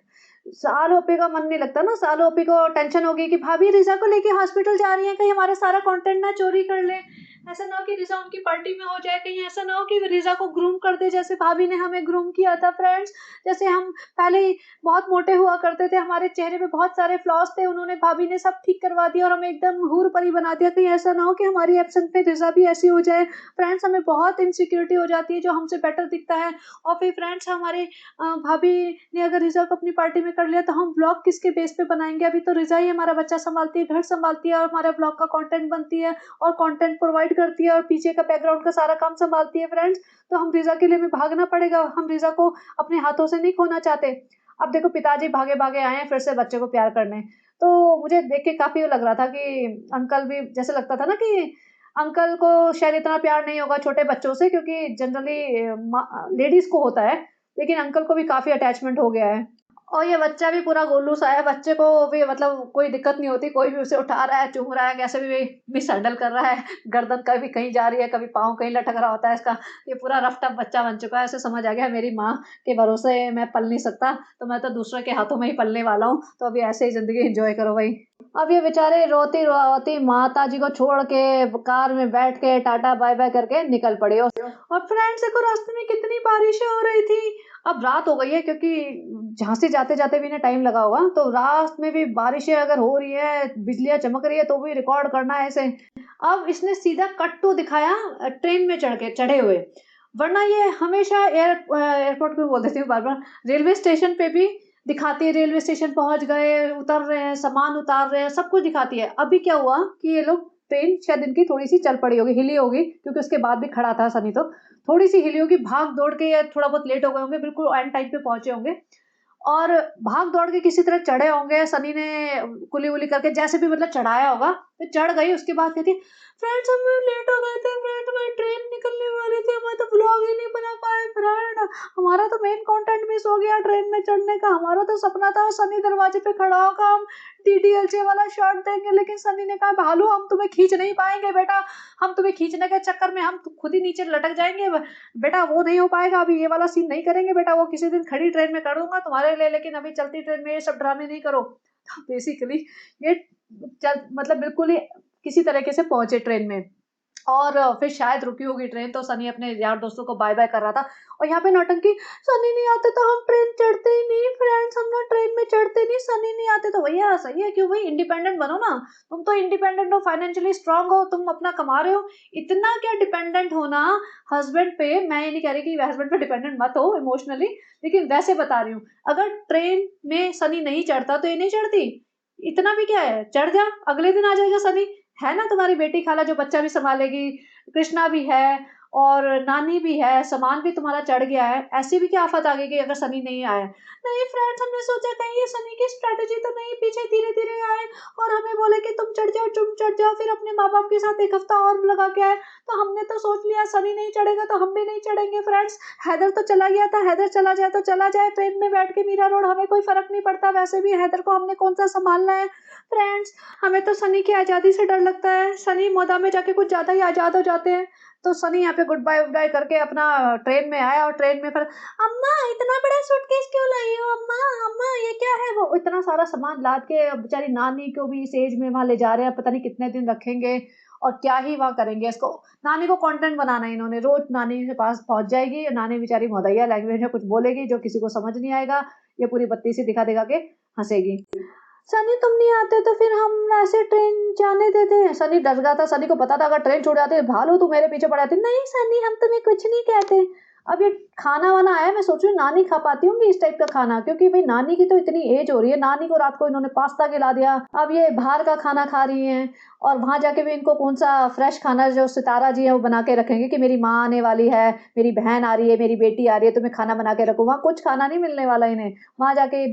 सालों पे का मन नहीं लगता ना। सालों पे को टेंशन होगी कि भाभी रिजा को लेके हॉस्पिटल जा रही है, कहीं हमारा सारा कंटेंट ना चोरी कर ले। ऐसा ना हो कि रिजा उनकी पार्टी में हो जाए, कहीं ऐसा ना हो कि रिजा को ग्रूम कर दे जैसे भाभी ने हमें ग्रूम किया था। फ्रेंड्स, जैसे हम पहले ही बहुत मोटे हुआ करते थे, हमारे चेहरे पे बहुत सारे फ्लॉज थे, उन्होंने भाभी ने सब ठीक करवा दिया और हमें एकदम हूर परी बना दिया। कहीं ऐसा ना हो कि हमारी एब्सेंट में रिजा भी ऐसी हो जाए। फ्रेंड्स, हमें बहुत इनसिक्योरिटी हो जाती है जो हमसे बेटर दिखता है। और फिर फ्रेंड्स, हमारे भाभी ने अगर रिजा को अपनी पार्टी में कर लिया तो हम ब्लॉग किसके बेस पे बनाएंगे? अभी तो रिजा ही हमारा बच्चा संभालती है, घर संभालती है, और हमारे ब्लॉग का कंटेंट बनती है और कंटेंट प्रोवाइड करती है और पीछे का बैकग्राउंड का सारा काम संभालती है। फ्रेंड्स, तो हम रिजा के लिए भी भागना पड़ेगा, हम रिजा को अपने हाथों से नहीं खोना चाहते। अब देखो पिताजी भागे भागे आए हैं फिर से बच्चे को प्यार करने। तो मुझे देख के काफी लग रहा था कि अंकल भी, जैसे लगता था ना कि अंकल को शायद इतना प्यार नहीं होगा छोटे बच्चों से, क्योंकि जनरली लेडीज को होता है, लेकिन अंकल को भी काफी अटैचमेंट हो गया है। और ये बच्चा भी पूरा गोलू सा है, बच्चे को भी मतलब कोई दिक्कत नहीं होती, कोई भी उसे उठा रहा है, चूम रहा है, कैसे भी मिस हैंडल कर रहा है। गर्दन कभी कहीं जा रही है, कभी पाँव कहीं लटक रहा होता है इसका। ये पूरा रफ टफ बच्चा बन चुका है, ऐसे समझ आ गया मेरी माँ के भरोसे मैं पल नहीं सकता, तो मैं तो दूसरे के हाथों में ही पलने वाला हूँ, तो अभी ऐसे ही जिंदगी एंजॉय करो भाई। अब ये बेचारे रोती रोती माता जी को छोड़ के कार में बैठ के टाटा बाय बाय करके निकल पड़े। और फ्रेंड्स देखो, रास्ते में कितनी बारिशें हो रही थी। अब रात हो गई है, क्योंकि झांसी जाते जाते भी ना टाइम लगा होगा, तो रात में भी बारिशें अगर हो रही है, बिजलियां चमक रही है, तो भी रिकॉर्ड करना है ऐसे। अब इसने सीधा कट टू दिखाया ट्रेन में चढ़े हुए, वरना ये हमेशा एयरपोर्ट पे बोल देती हूँ बार बार, रेलवे स्टेशन पे भी दिखाती है। रेलवे स्टेशन पहुंच गए, उतर रहे हैं, सामान उतार रहे हैं, सब कुछ दिखाती है। अभी क्या हुआ कि ये लोग, ट्रेन शायद इनकी थोड़ी सी चल पड़ी होगी, हिली होगी, क्योंकि उसके बाद भी खड़ा था सनी, तो थोड़ी सी हिली होगी, भाग दौड़ के या थोड़ा बहुत लेट हो गए होंगे, बिल्कुल एंड टाइम पे पहुंचे होंगे। और भाग दौड़ के किसी तरह चढ़े होंगे, सनी ने कुली उली करके जैसे भी मतलब चढ़ाया होगा। फिर चढ़ गई, उसके बाद कहती है फ्रेंड्स हम लेट हो गए थे फ्रेंड, हमारी ट्रेन निकलने वाली थी, हमारे तो व्लॉग ही नहीं बना पाए फ्रेंड, हमारा तो मेन कंटेंट मिस हो गया ट्रेन में चढ़ने का, हमारा तो सपना था सनी दरवाजे पे खड़ा होगा हम डीडीएलजे वाला शॉट देंगे, लेकिन सनी ने कहा भालू हम तुम्हें खींच नहीं पाएंगे बेटा, हम तुम्हें खींचने के चक्कर में हम खुद ही नीचे लटक जाएंगे बेटा, वो नहीं हो पाएगा, अभी ये वाला सीन नहीं करेंगे बेटा, वो किसी दिन खड़ी ट्रेन में कर दूंगा तुम्हारे लिए, लेकिन अभी चलती ट्रेन में ये सब ड्रामे नहीं करो। बेसिकली ये मतलब बिल्कुल ही किसी तरीके से पहुंचे ट्रेन में, और फिर शायद रुकी होगी ट्रेन, तो सनी अपने यार दोस्तों को बाय बाय कर रहा था, और यहाँ पे नौटंकी, सनी नहीं आते तो हम ट्रेन चढ़ते ही नहीं फ्रेंड्स, हम ना ट्रेन में चढ़ते नहीं, सनी नहीं आते तो। भैया सही है, क्यों भाई, इंडिपेंडेंट बनो ना, तुम तो इंडिपेंडेंट हो, फाइनेंशियली स्ट्रांग हो, तुम अपना कमा रहे हो, इतना क्या डिपेंडेंट होना हस्बैंड पे। मैं ये नहीं कह रही कि हस्बैंड पे डिपेंडेंट मत हो इमोशनली, लेकिन वैसे बता रही हूँ, अगर ट्रेन में सनी नहीं चढ़ता तो ये नहीं चढ़ती, इतना भी क्या है, चढ़ जा, अगले दिन आ जाएगा सनी, है ना तुम्हारी बेटी खाला जो बच्चा भी संभालेगी, कृष्णा भी है और नानी भी है, सामान भी तुम्हारा चढ़ गया है, ऐसी भी क्या आफत आ गई कि अगर सनी नहीं आया। नहीं फ्रेंड्स, हमने सोचा कहीं ये सनी की स्ट्रेटेजी तो नहीं पीछे धीरे धीरे आए और हमें बोले कि तुम चढ़ जाओ, फिर अपने माँ बाप के साथ एक हफ्ता और लगा के आए, तो हमने तो सोच लिया सनी नहीं चढ़ेगा तो हम भी नहीं चढ़ेंगे फ्रेंड्स। हैदर तो चला गया था, हैदर चला जाए तो चला जाए, ट्रेन में बैठ के मीरा रोड, हमें कोई फर्क नहीं पड़ता, वैसे भी हैदर को हमने कौन सा संभालना है फ्रेंड्स, हमें तो सनी की आज़ादी से डर लगता है, सनी मोदा में जाके कुछ ज़्यादा ही आज़ाद हो जाते हैं। तो सनी यहाँ पे गुड बाय बाय करके अपना ट्रेन में आया, और ट्रेन में फिर अम्मा इतना बड़ा सूटकेस क्यों लाई हो, अम्मा अम्मा ये क्या है, वो इतना सारा सामान लाद के बेचारी नानी को भी इस एज में वहाँ ले जा रहे हैं, पता नहीं कितने दिन रखेंगे और क्या ही वहाँ करेंगे इसको। नानी को कंटेंट बनाना है इन्होंने, रोज नानी के पास पहुंच जाएगी, नानी बेचारी मोदैया लैंग्वेज में कुछ बोलेगी जो किसी को समझ नहीं आएगा, ये पूरी बत्ती सी दिखा दिखा के हंसेगी। सनी तुम नहीं आते तो फिर हम ऐसे ट्रेन जाने देते हैं। सनी डर गया था, सनी को पता था अगर ट्रेन छूट जाती भालू तू मेरे पीछे पड़ जाती, नहीं सनी हम तुम्हें कुछ नहीं कहते। अब ये खाना वाना आया, मैं सोच रही हूँ नानी खा पाती होंगी इस टाइप का खाना, क्योंकि भाई नानी की तो इतनी एज हो रही है, नानी को रात को इन्होंने पास्ता खिला दिया, अब ये बाहर का खाना खा रही हैं, और वहां जाके भी इनको कौन सा फ्रेश खाना जो सितारा जी है वो बना के रखेंगे कि मेरी माँ आने वाली है, मेरी बहन आ रही है, मेरी बेटी आ रही है, तुम्हें खाना बना के रखो, वहाँ कुछ खाना नहीं मिलने वाला इन्हें, वहां जाके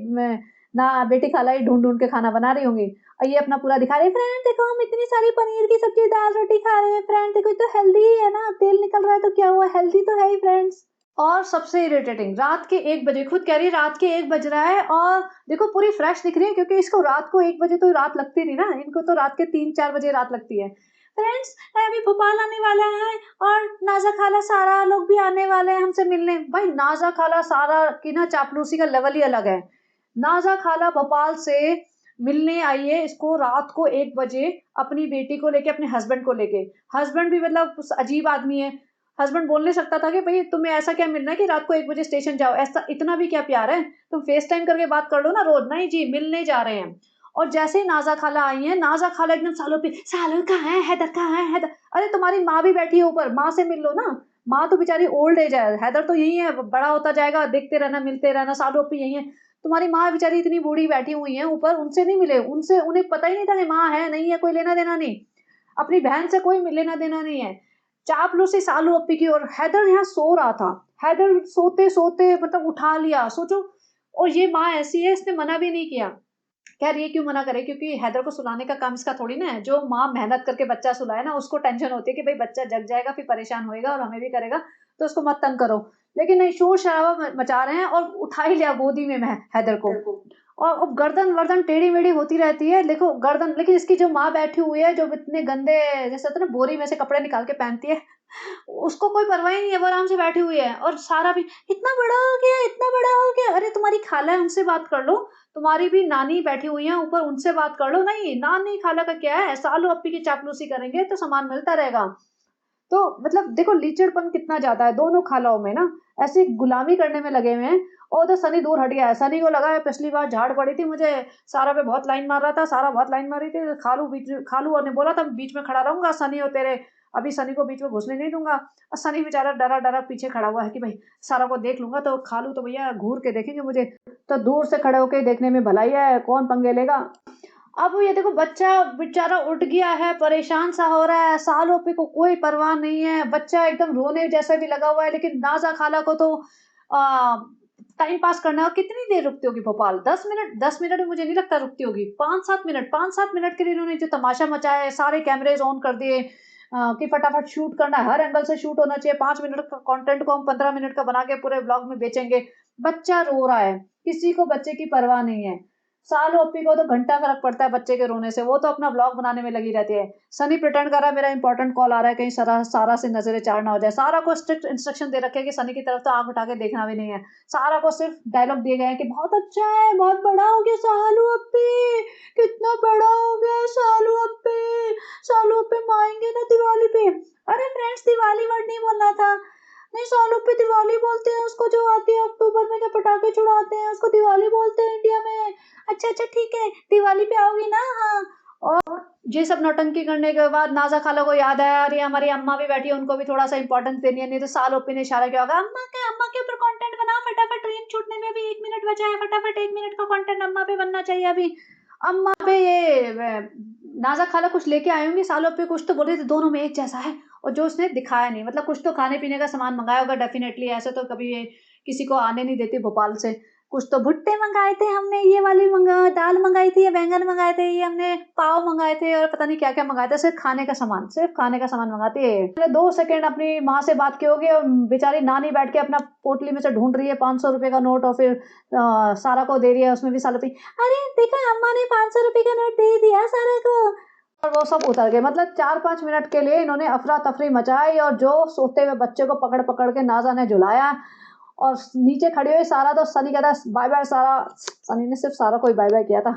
ना बेटी खाला ही ढूंढ ढूंढ के खाना बना रही होंगी, और ये अपना पूरा दिखा रहे हैं, फ्रेंड देखो हम इतनी सारी पनीर की सब्जी दाल रोटी खा रहे हैं, फ्रेंड देखो तो हेल्दी ही है ना, तेल निकल रहा है तो क्या हुआ, हेल्दी तो है ही फ्रेंड्स। और सबसे इरिटेटिंग, रात के 1 बजे, खुद कह रही है रात के 1 बज रहा है और देखो पूरी फ्रेश दिख रही है, क्योंकि इसको रात को 1 बजे तो रात लगती नहीं ना, इनको तो रात के 3-4 बजे रात लगती है। फ्रेंड्स अभी भोपाल आने वाला है और नाजा खाला सारा लोग भी आने वाले हैं हमसे मिलने। भाई नाजा खाला सारा की ना चापलूसी का लेवल ही अलग है। नाजा खाला भोपाल से मिलने आई है इसको रात को 1 बजे, अपनी बेटी को लेके, अपने हस्बैंड को लेके। हस्बैंड भी मतलब अजीब आदमी है, हस्बैंड बोल नहीं सकता था कि भाई तुम्हें ऐसा क्या मिलना है कि रात को 1 बजे स्टेशन जाओ, ऐसा इतना भी क्या प्यार है, तुम फेस टाइम करके बात कर लो ना रोज, नहीं जी मिलने जा रहे हैं। और जैसे ही नाजा खाला आई है, नाजा खाला एकदम सालों पे, सालों कहाँ है, हैदर कहाँ है, हैदर, अरे तुम्हारी माँ भी बैठी है ऊपर, माँ से मिल लो ना, माँ तो बेचारी ओल्ड एज है, हैदर तो यही है, बड़ा होता जाएगा, देखते रहना मिलते रहना, सालों पे यही है, तुम्हारी माँ बेचारी इतनी बूढ़ी बैठी हुई है ऊपर, उनसे नहीं मिले, उनसे उन्हें पता ही नहीं था कि माँ है नहीं है, कोई लेना देना नहीं, अपनी बहन से कोई लेना देना नहीं है। चापलूसी सालू अप्पी की, और हैदर यहाँ सो रहा था, हैदर सोते सोते मतलब उठा लिया, सोचो, और ये माँ ऐसी है, इसने मना भी नहीं किया, कह रही है क्यों मना करे, क्योंकि हैदर को सुलाने का काम इसका थोड़ी ना है, जो माँ मेहनत करके बच्चा सुलाए ना उसको टेंशन होती है कि भाई बच्चा जग जाएगा फिर परेशान होएगा और हमें भी करेगा, तो उसको मत तंग करो, लेकिन नहीं, शोर शराबा मचा रहे हैं और उठा ही लिया गोदी में हैदर को, और गर्दन वर्दन टेढ़ी मेढ़ी होती रहती है, देखो गर्दन, लेकिन इसकी जो माँ बैठी हुई है जो इतने गंदे जैसे होता है ना बोरी में से कपड़े निकाल के पहनती है, उसको कोई परवाह ही नहीं है, वो आराम से बैठी हुई है, और सारा भी इतना बड़ा हो गया, इतना बड़ा हो गया, अरे तुम्हारी खाला है उनसे बात कर लो, तुम्हारी भी नानी बैठी हुई है ऊपर उनसे बात कर लो, नहीं नानी खाला का क्या है, सालू अप्पी की चापलूसी करेंगे तो सामान मिलता रहेगा। तो मतलब देखो लीचड़पन कितना ज्यादा है दोनों खालाओं में ना, ऐसी गुलामी करने में लगे हुए हैं। और उधर सनी दूर हट गया है, सनी को लगा है पिछली बार झाड़ पड़ी थी मुझे, सारा पे बहुत लाइन मार रहा था, सारा बहुत लाइन मार रही थी, खालू और ने बोला था बीच में खड़ा रहूंगा सनी और तेरे, अभी सनी को बीच में घुसने नहीं दूंगा, और सनी बेचारा डरा डरा पीछे खड़ा हुआ है कि भाई सारा को देख लूंगा तो खालू तो भैया घूर के देखेंगे मुझे, तो दूर से खड़े होकर देखने में भलाई है, कौन पंगे लेगा। अब ये देखो बच्चा बेचारा उठ गया है, परेशान सा हो रहा है, सालों पे को कोई परवाह नहीं है, बच्चा एकदम रोने जैसा भी लगा हुआ है, लेकिन नाजा खाला को तो आ, टाइम पास करना है। और कितनी देर रुकती होगी भोपाल? 10 मिनट, 10 मिनट में मुझे नहीं लगता रुकती होगी। 5-7 मिनट, 5-7 मिनट के लिए इन्होंने जो तमाशा मचाया है, सारे कैमरेज ऑन कर दिए कि फटाफट शूट करना है, हर एंगल से शूट होना चाहिए। 5 मिनट का कंटेंट को हम 15 मिनट का बना के पूरे ब्लॉग में बेचेंगे। बच्चा रो रहा है, किसी को बच्चे की परवाह नहीं है। साल ओप्पी को तो घंटा फर्क पड़ता है बच्चे के रोने से, वो तो अपना ब्लॉग बनाने में लगी रहती है। सनी प्रिटेंड कर रहा है मेरा इंपॉर्टेंट कॉल आ रहा है, कहीं सारा से नजरें चार ना हो जाए। सारा को स्ट्रिक्ट इंस्ट्रक्शन दे रखे हैं कि सनी की तरफ तो आंख उठा के देखना भी नहीं है। सारा को सिर्फ डायलॉग दिए गए हैं कि बहुत अच्छा है, बहुत बड़ा हो गया सालू अप्पी, कितना बड़ा हो गया सालू अप्पी, सालू अप्पी आएंगे ना दिवाली पे। अरे फ्रेंड्स, दिवाली वर्ड नहीं बोलना था। नहीं, सालों पे दिवाली बोलते हैं उसको, जो आती है अक्टूबर में, जब पटाखे छुड़ाते हैं उसको दिवाली बोलते हैं इंडिया में। अच्छा अच्छा ठीक है, दिवाली पे आओगी ना? हाँ। और ये सब नौटंकी करने के बाद नाजा खाला को याद आया, अरे हमारी अम्मा भी बैठी है, उनको भी थोड़ा सा इंपॉर्टेंस देनी है। नहीं तो साल ओपी ने इशारा किया होगा, अम्मा के ऊपर कंटेंट बनाओ फटाफट, ट्रेन छूटने में भी 1 मिनट बचा है, फटाफट 1 मिनट का कंटेंट अम्मा पे बनना चाहिए अभी। अम्मा पे ये नाजा खाला कुछ लेके आए होंगे, सालों पे कुछ तो बोल रहे थे, दोनों में एक जैसा है। और जो उसने दिखाया नहीं, मतलब कुछ तो खाने पीने का सामान मंगाया होगा डेफिनेटली, ऐसे तो कभी ये किसी को आने नहीं देती भोपाल से। कुछ तो भुट्टे मंगाए थे हमने, ये वाली दाल मंगाई थी, ये बैंगन मंगाए थे, ये हमने पाव मंगाए थे, और पता नहीं क्या क्या मंगाए थे। सिर्फ खाने का सामान, सिर्फ खाने का सामान मंगाती है। 2 सेकंड अपनी माँ से बात की होगी, और बेचारी नानी बैठ के अपना पोटली में से ढूंढ रही है 500 रुपए का नोट, और फिर सारा को दे रही है, उसमें भी सारा पे, अरे देखा अम्मा ने 500 रुपए का नोट दे दिया सारा को। और वो सब उतर गए। मतलब 4-5 मिनट के लिए इन्होंने अफरा तफरी मचाई, और जो सोते हुए बच्चे को पकड़ पकड़ के नाजा ने झुलाया। और नीचे खड़ी हुई सारा, तो सनी कहता है बाय बाय सारा। सनी ने सिर्फ सारा को ही बाय बाय किया था।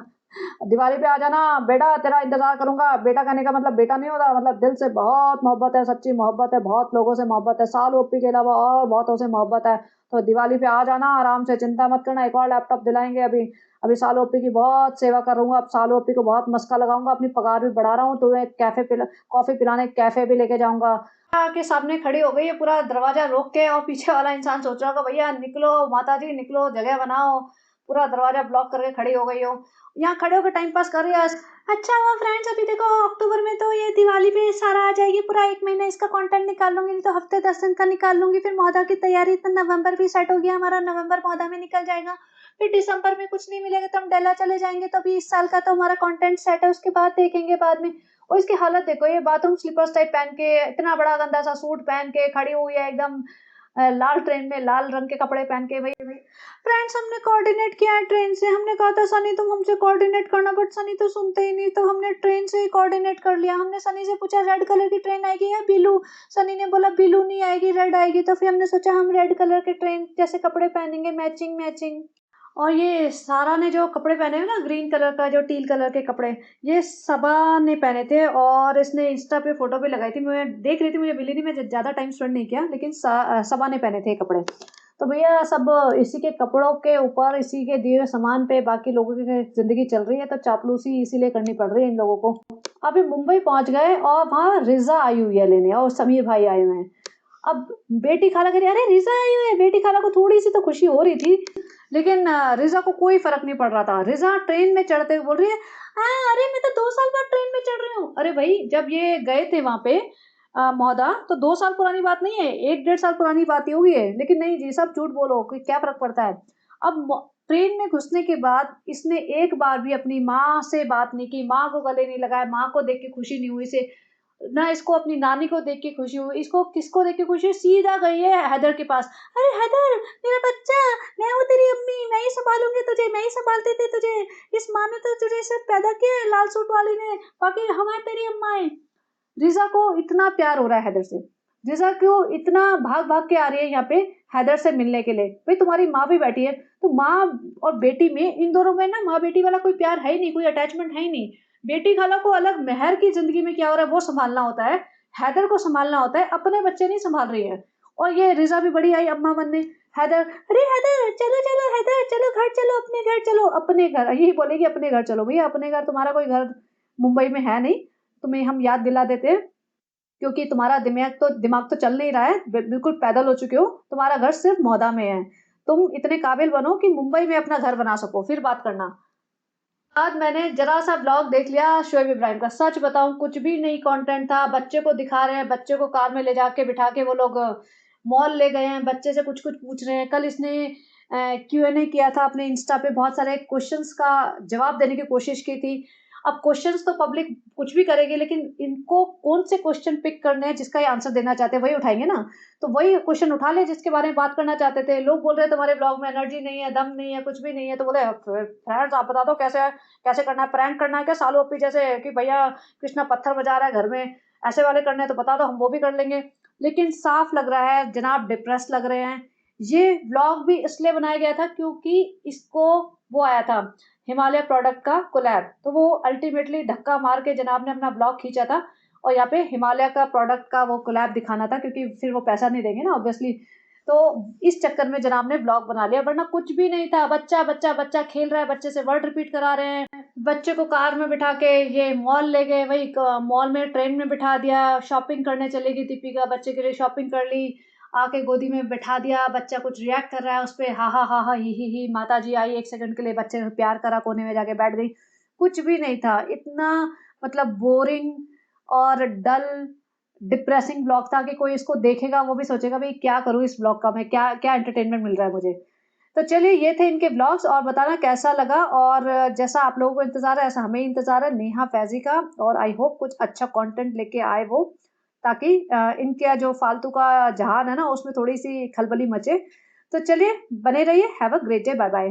दिवाली पे आ जाना बेटा, तेरा इंतजार करूंगा। बेटा कहने का मतलब बेटा नहीं होता, मतलब दिल से बहुत मोहब्बत है, सच्ची मोहब्बत है, बहुत लोगों से मोहब्बत है, साल ओपी के अलावा और बहुतों से मोहब्बत है। तो दिवाली पे आ जाना आराम से, चिंता मत करना, एक और लैपटॉप दिलाएंगे। अभी अभी साल ओपी की बहुत सेवा करूंगा, अब साल ओपी को बहुत मस्का लगाऊंगा, अपनी पगार भी बढ़ा रहा हूँ, तो एक कैफे पिला, कॉफी पिलाने कैफे भी लेके जाऊंगा। के सामने खड़ी हो गई है, पूरा दरवाजा रोक के, और पीछे वाला इंसान सोच रहा होगा भैया निकलो, माता जी निकलो, जगह बनाओ। पूरा दरवाजा ब्लॉक करके खड़ी हो गई हो, यहाँ खड़े होकर टाइम पास कर रही है। अच्छा हुआ फ्रेंड्स, अभी देखो अक्टूबर में तो ये दिवाली पे सारा आ जाएगी, पूरा 1 महीना इसका कंटेंट निकाल लूंगी, नहीं तो हफ्ते 10 दिन का निकाल लूंगी। फिर मौदा की तैयारी, तो नवंबर भी सेट हो गया हमारा, नवंबर मौदा में निकल जाएगा। फिर दिसंबर में कुछ नहीं मिलेगा तो हम डेला चले जाएंगे, तो अभी इस साल का तो हमारा कंटेंट सेट है, उसके बाद देखेंगे बाद में। और इसकी हालत देखो, ये बाथरूम स्लीपर्स टाइप पहन के, इतना बड़ा गंदा सा सूट पहन के खड़ी हुई है एकदम, लाल ट्रेन में लाल रंग के कपड़े पहन के। भाई फ्रेंड्स, हमने कोऑर्डिनेट किया है ट्रेन से, हमने कहा था सनी तुम हमसे कोऑर्डिनेट करना, बट सनी तो सुनते ही नहीं, तो हमने ट्रेन से ही कोऑर्डिनेट कर लिया। हमने सनी से पूछा रेड कलर की ट्रेन आएगी या ब्लू? सनी ने बोला ब्लू नहीं आएगी, रेड आएगी। तो फिर हमने सोचा हम रेड कलर के ट्रेन जैसे कपड़े पहनेंगे, मैचिंग मैचिंग। और ये सारा ने जो कपड़े पहने हैं ना, ग्रीन कलर का, जो टील कलर के कपड़े, ये सबा ने पहने थे, और इसने इंस्टा पे फोटो भी लगाई थी। मैं देख रही थी, मुझे मिली नहीं, मैं ज़्यादा टाइम स्पेंड नहीं किया, लेकिन सबा ने पहने थे ये कपड़े। तो भैया सब इसी के कपड़ों के ऊपर, इसी के दिए हुए सामान पे बाकी लोगों की ज़िंदगी चल रही है, तो चापलूसी इसीलिए करनी पड़ रही है इन लोगों को। अभी मुंबई पहुंच गए, और वहाँ रिजा आई हुई है लेने, और समीर भाई आए हुए हैं। अब बेटी खाला कह रही अरे रिजा आई हुई है। बेटी खाला को थोड़ी सी तो खुशी हो रही थी, लेकिन रिजा को कोई फर्क नहीं पड़ रहा था। रिजा ट्रेन में चढ़ते हुए बोल रही है, अरे मैं तो 2 साल बाद ट्रेन में चढ़ रही हूँ। अरे भाई, जब ये गए थे वहां पे मौदा, तो 2 साल पुरानी बात नहीं है, 1-1.5 साल पुरानी बात ही होगी है। लेकिन नहीं जी, सब झूठ बोलो, कोई क्या फर्क पड़ता है। अब ट्रेन में घुसने के बाद इसने एक बार भी अपनी माँ से बात नहीं की, माँ को गले नहीं लगाया, माँ को देख के खुशी नहीं हुई इसे, ना इसको अपनी नानी को देख के खुशी हुई। इसको किसको देख के खुशी हुई? सीधा गई है हैदर के पास। अरे हैदर मेरा बच्चा, मैं हूँ तेरी अम्मी, मैं ही संभालूंगी तुझे, मैं ही संभालती थी तुझे, इस माँ ने तो तुझे सिर्फ पैदा किया है, लाल सूट वाली ने, बाकी हमारी तेरी अम्मा है। रिजा को इतना प्यार हो रहा है हैदर से। रिजा क्यों इतना भाग भाग के आ रही है यहाँ पे हैदर से मिलने के लिए? भाई तुम्हारी माँ भी बैठी है, तो माँ और बेटी में, इन दोनों में ना माँ बेटी वाला कोई प्यार है ही नहीं, कोई अटैचमेंट है ही नहीं। बेटी खाला को अलग, मेहर की जिंदगी में क्या हो रहा है वो संभालना होता है, हैदर को संभालना होता है, अपने बच्चे नहीं संभाल रही है। और ये रिजा भी बड़ी आई अम्मा बनने। हैदर, अरे हैदर चलो चलो, हैदर चलो घर चलो, अपने घर चलो, अपने घर, यही बोलेगी अपने घर चलो। भैया अपने घर, तुम्हारा कोई घर मुंबई में है नहीं, तुम्हें हम याद दिला देते हैं, क्योंकि तुम्हारा दिमाग तो चल नहीं रहा है, बिल्कुल पैदल हो चुके हो, तुम्हारा घर सिर्फ मौदा में है। तुम इतने काबिल बनो कि मुंबई में अपना घर बना सको, फिर बात करना। आज मैंने जरा सा ब्लॉग देख लिया शोएब इब्राहिम का, सच बताऊं कुछ भी नहीं कंटेंट था। बच्चे को दिखा रहे हैं, बच्चे को कार में ले जाके बिठा के वो लोग मॉल ले गए हैं, बच्चे से कुछ कुछ पूछ रहे हैं। कल इसने Q&A किया था अपने इंस्टा पे, बहुत सारे क्वेश्चंस का जवाब देने की कोशिश की थी। अब क्वेश्चंस तो पब्लिक कुछ भी करेगी, लेकिन इनको कौन से क्वेश्चन पिक करने हैं जिसका ये आंसर देना चाहते हैं, वही उठाएँगे ना। तो वही क्वेश्चन उठा ले जिसके बारे में बात करना चाहते थे। लोग बोल रहे हैं तुम्हारे ब्लॉग में एनर्जी नहीं है, दम नहीं है, कुछ भी नहीं है, तो बोले फ्रेंड्स आप बता दो कैसे करना है? प्रैंक करना है क्या सालू अपी जैसे कि भैया कृष्णा पत्थर बजा रहा है घर में, ऐसे वाले करने हैं तो बता दो, हम वो भी कर लेंगे। लेकिन साफ लग रहा है जनाब डिप्रेस्ड लग रहे हैं। ये व्लॉग भी इसलिए बनाया गया था क्योंकि इसको वो आया था हिमालय प्रोडक्ट का कोलैब, तो वो अल्टीमेटली धक्का मार के जनाब ने अपना ब्लॉग खींचा था और यहाँ पे हिमालय का प्रोडक्ट का वो कोलैब दिखाना था, क्योंकि फिर वो पैसा नहीं देंगे ना ऑब्वियसली। तो इस चक्कर में जनाब ने ब्लॉग बना लिया, वरना कुछ भी नहीं था। बच्चा बच्चा बच्चा खेल रहा है, बच्चे से वर्ड रिपीट करा रहे हैं, बच्चे को कार में बिठा के ये मॉल ले गए, वही मॉल में ट्रेन में बिठा दिया, शॉपिंग करने चली गई दीपिका, बच्चे के लिए शॉपिंग कर ली, आके गोदी में बिठा दिया, बच्चा कुछ रिएक्ट कर रहा है उस पे, हा हा ही माता जी आई 1 सेकंड के लिए, बच्चे ने प्यार करा, कोने में जाके बैठ गई। कुछ भी नहीं था, इतना मतलब बोरिंग और डल डिप्रेसिंग ब्लॉग था कि कोई इसको देखेगा वो भी सोचेगा भाई क्या करूँ इस ब्लॉग का, मैं क्या क्या एंटरटेनमेंट मिल रहा है मुझे। तो चलिए ये थे इनके ब्लॉग्स, और बताना कैसा लगा, और जैसा आप लोगों को इंतज़ार है ऐसा हमें इंतज़ार है नेहा फैज़ी का, और आई होप कुछ अच्छा कंटेंट लेके आए वो, ताकि इनका जो फालतू का जहान है ना उसमें थोड़ी सी खलबली मचे। तो चलिए बने रहिए, have a great day, bye bye.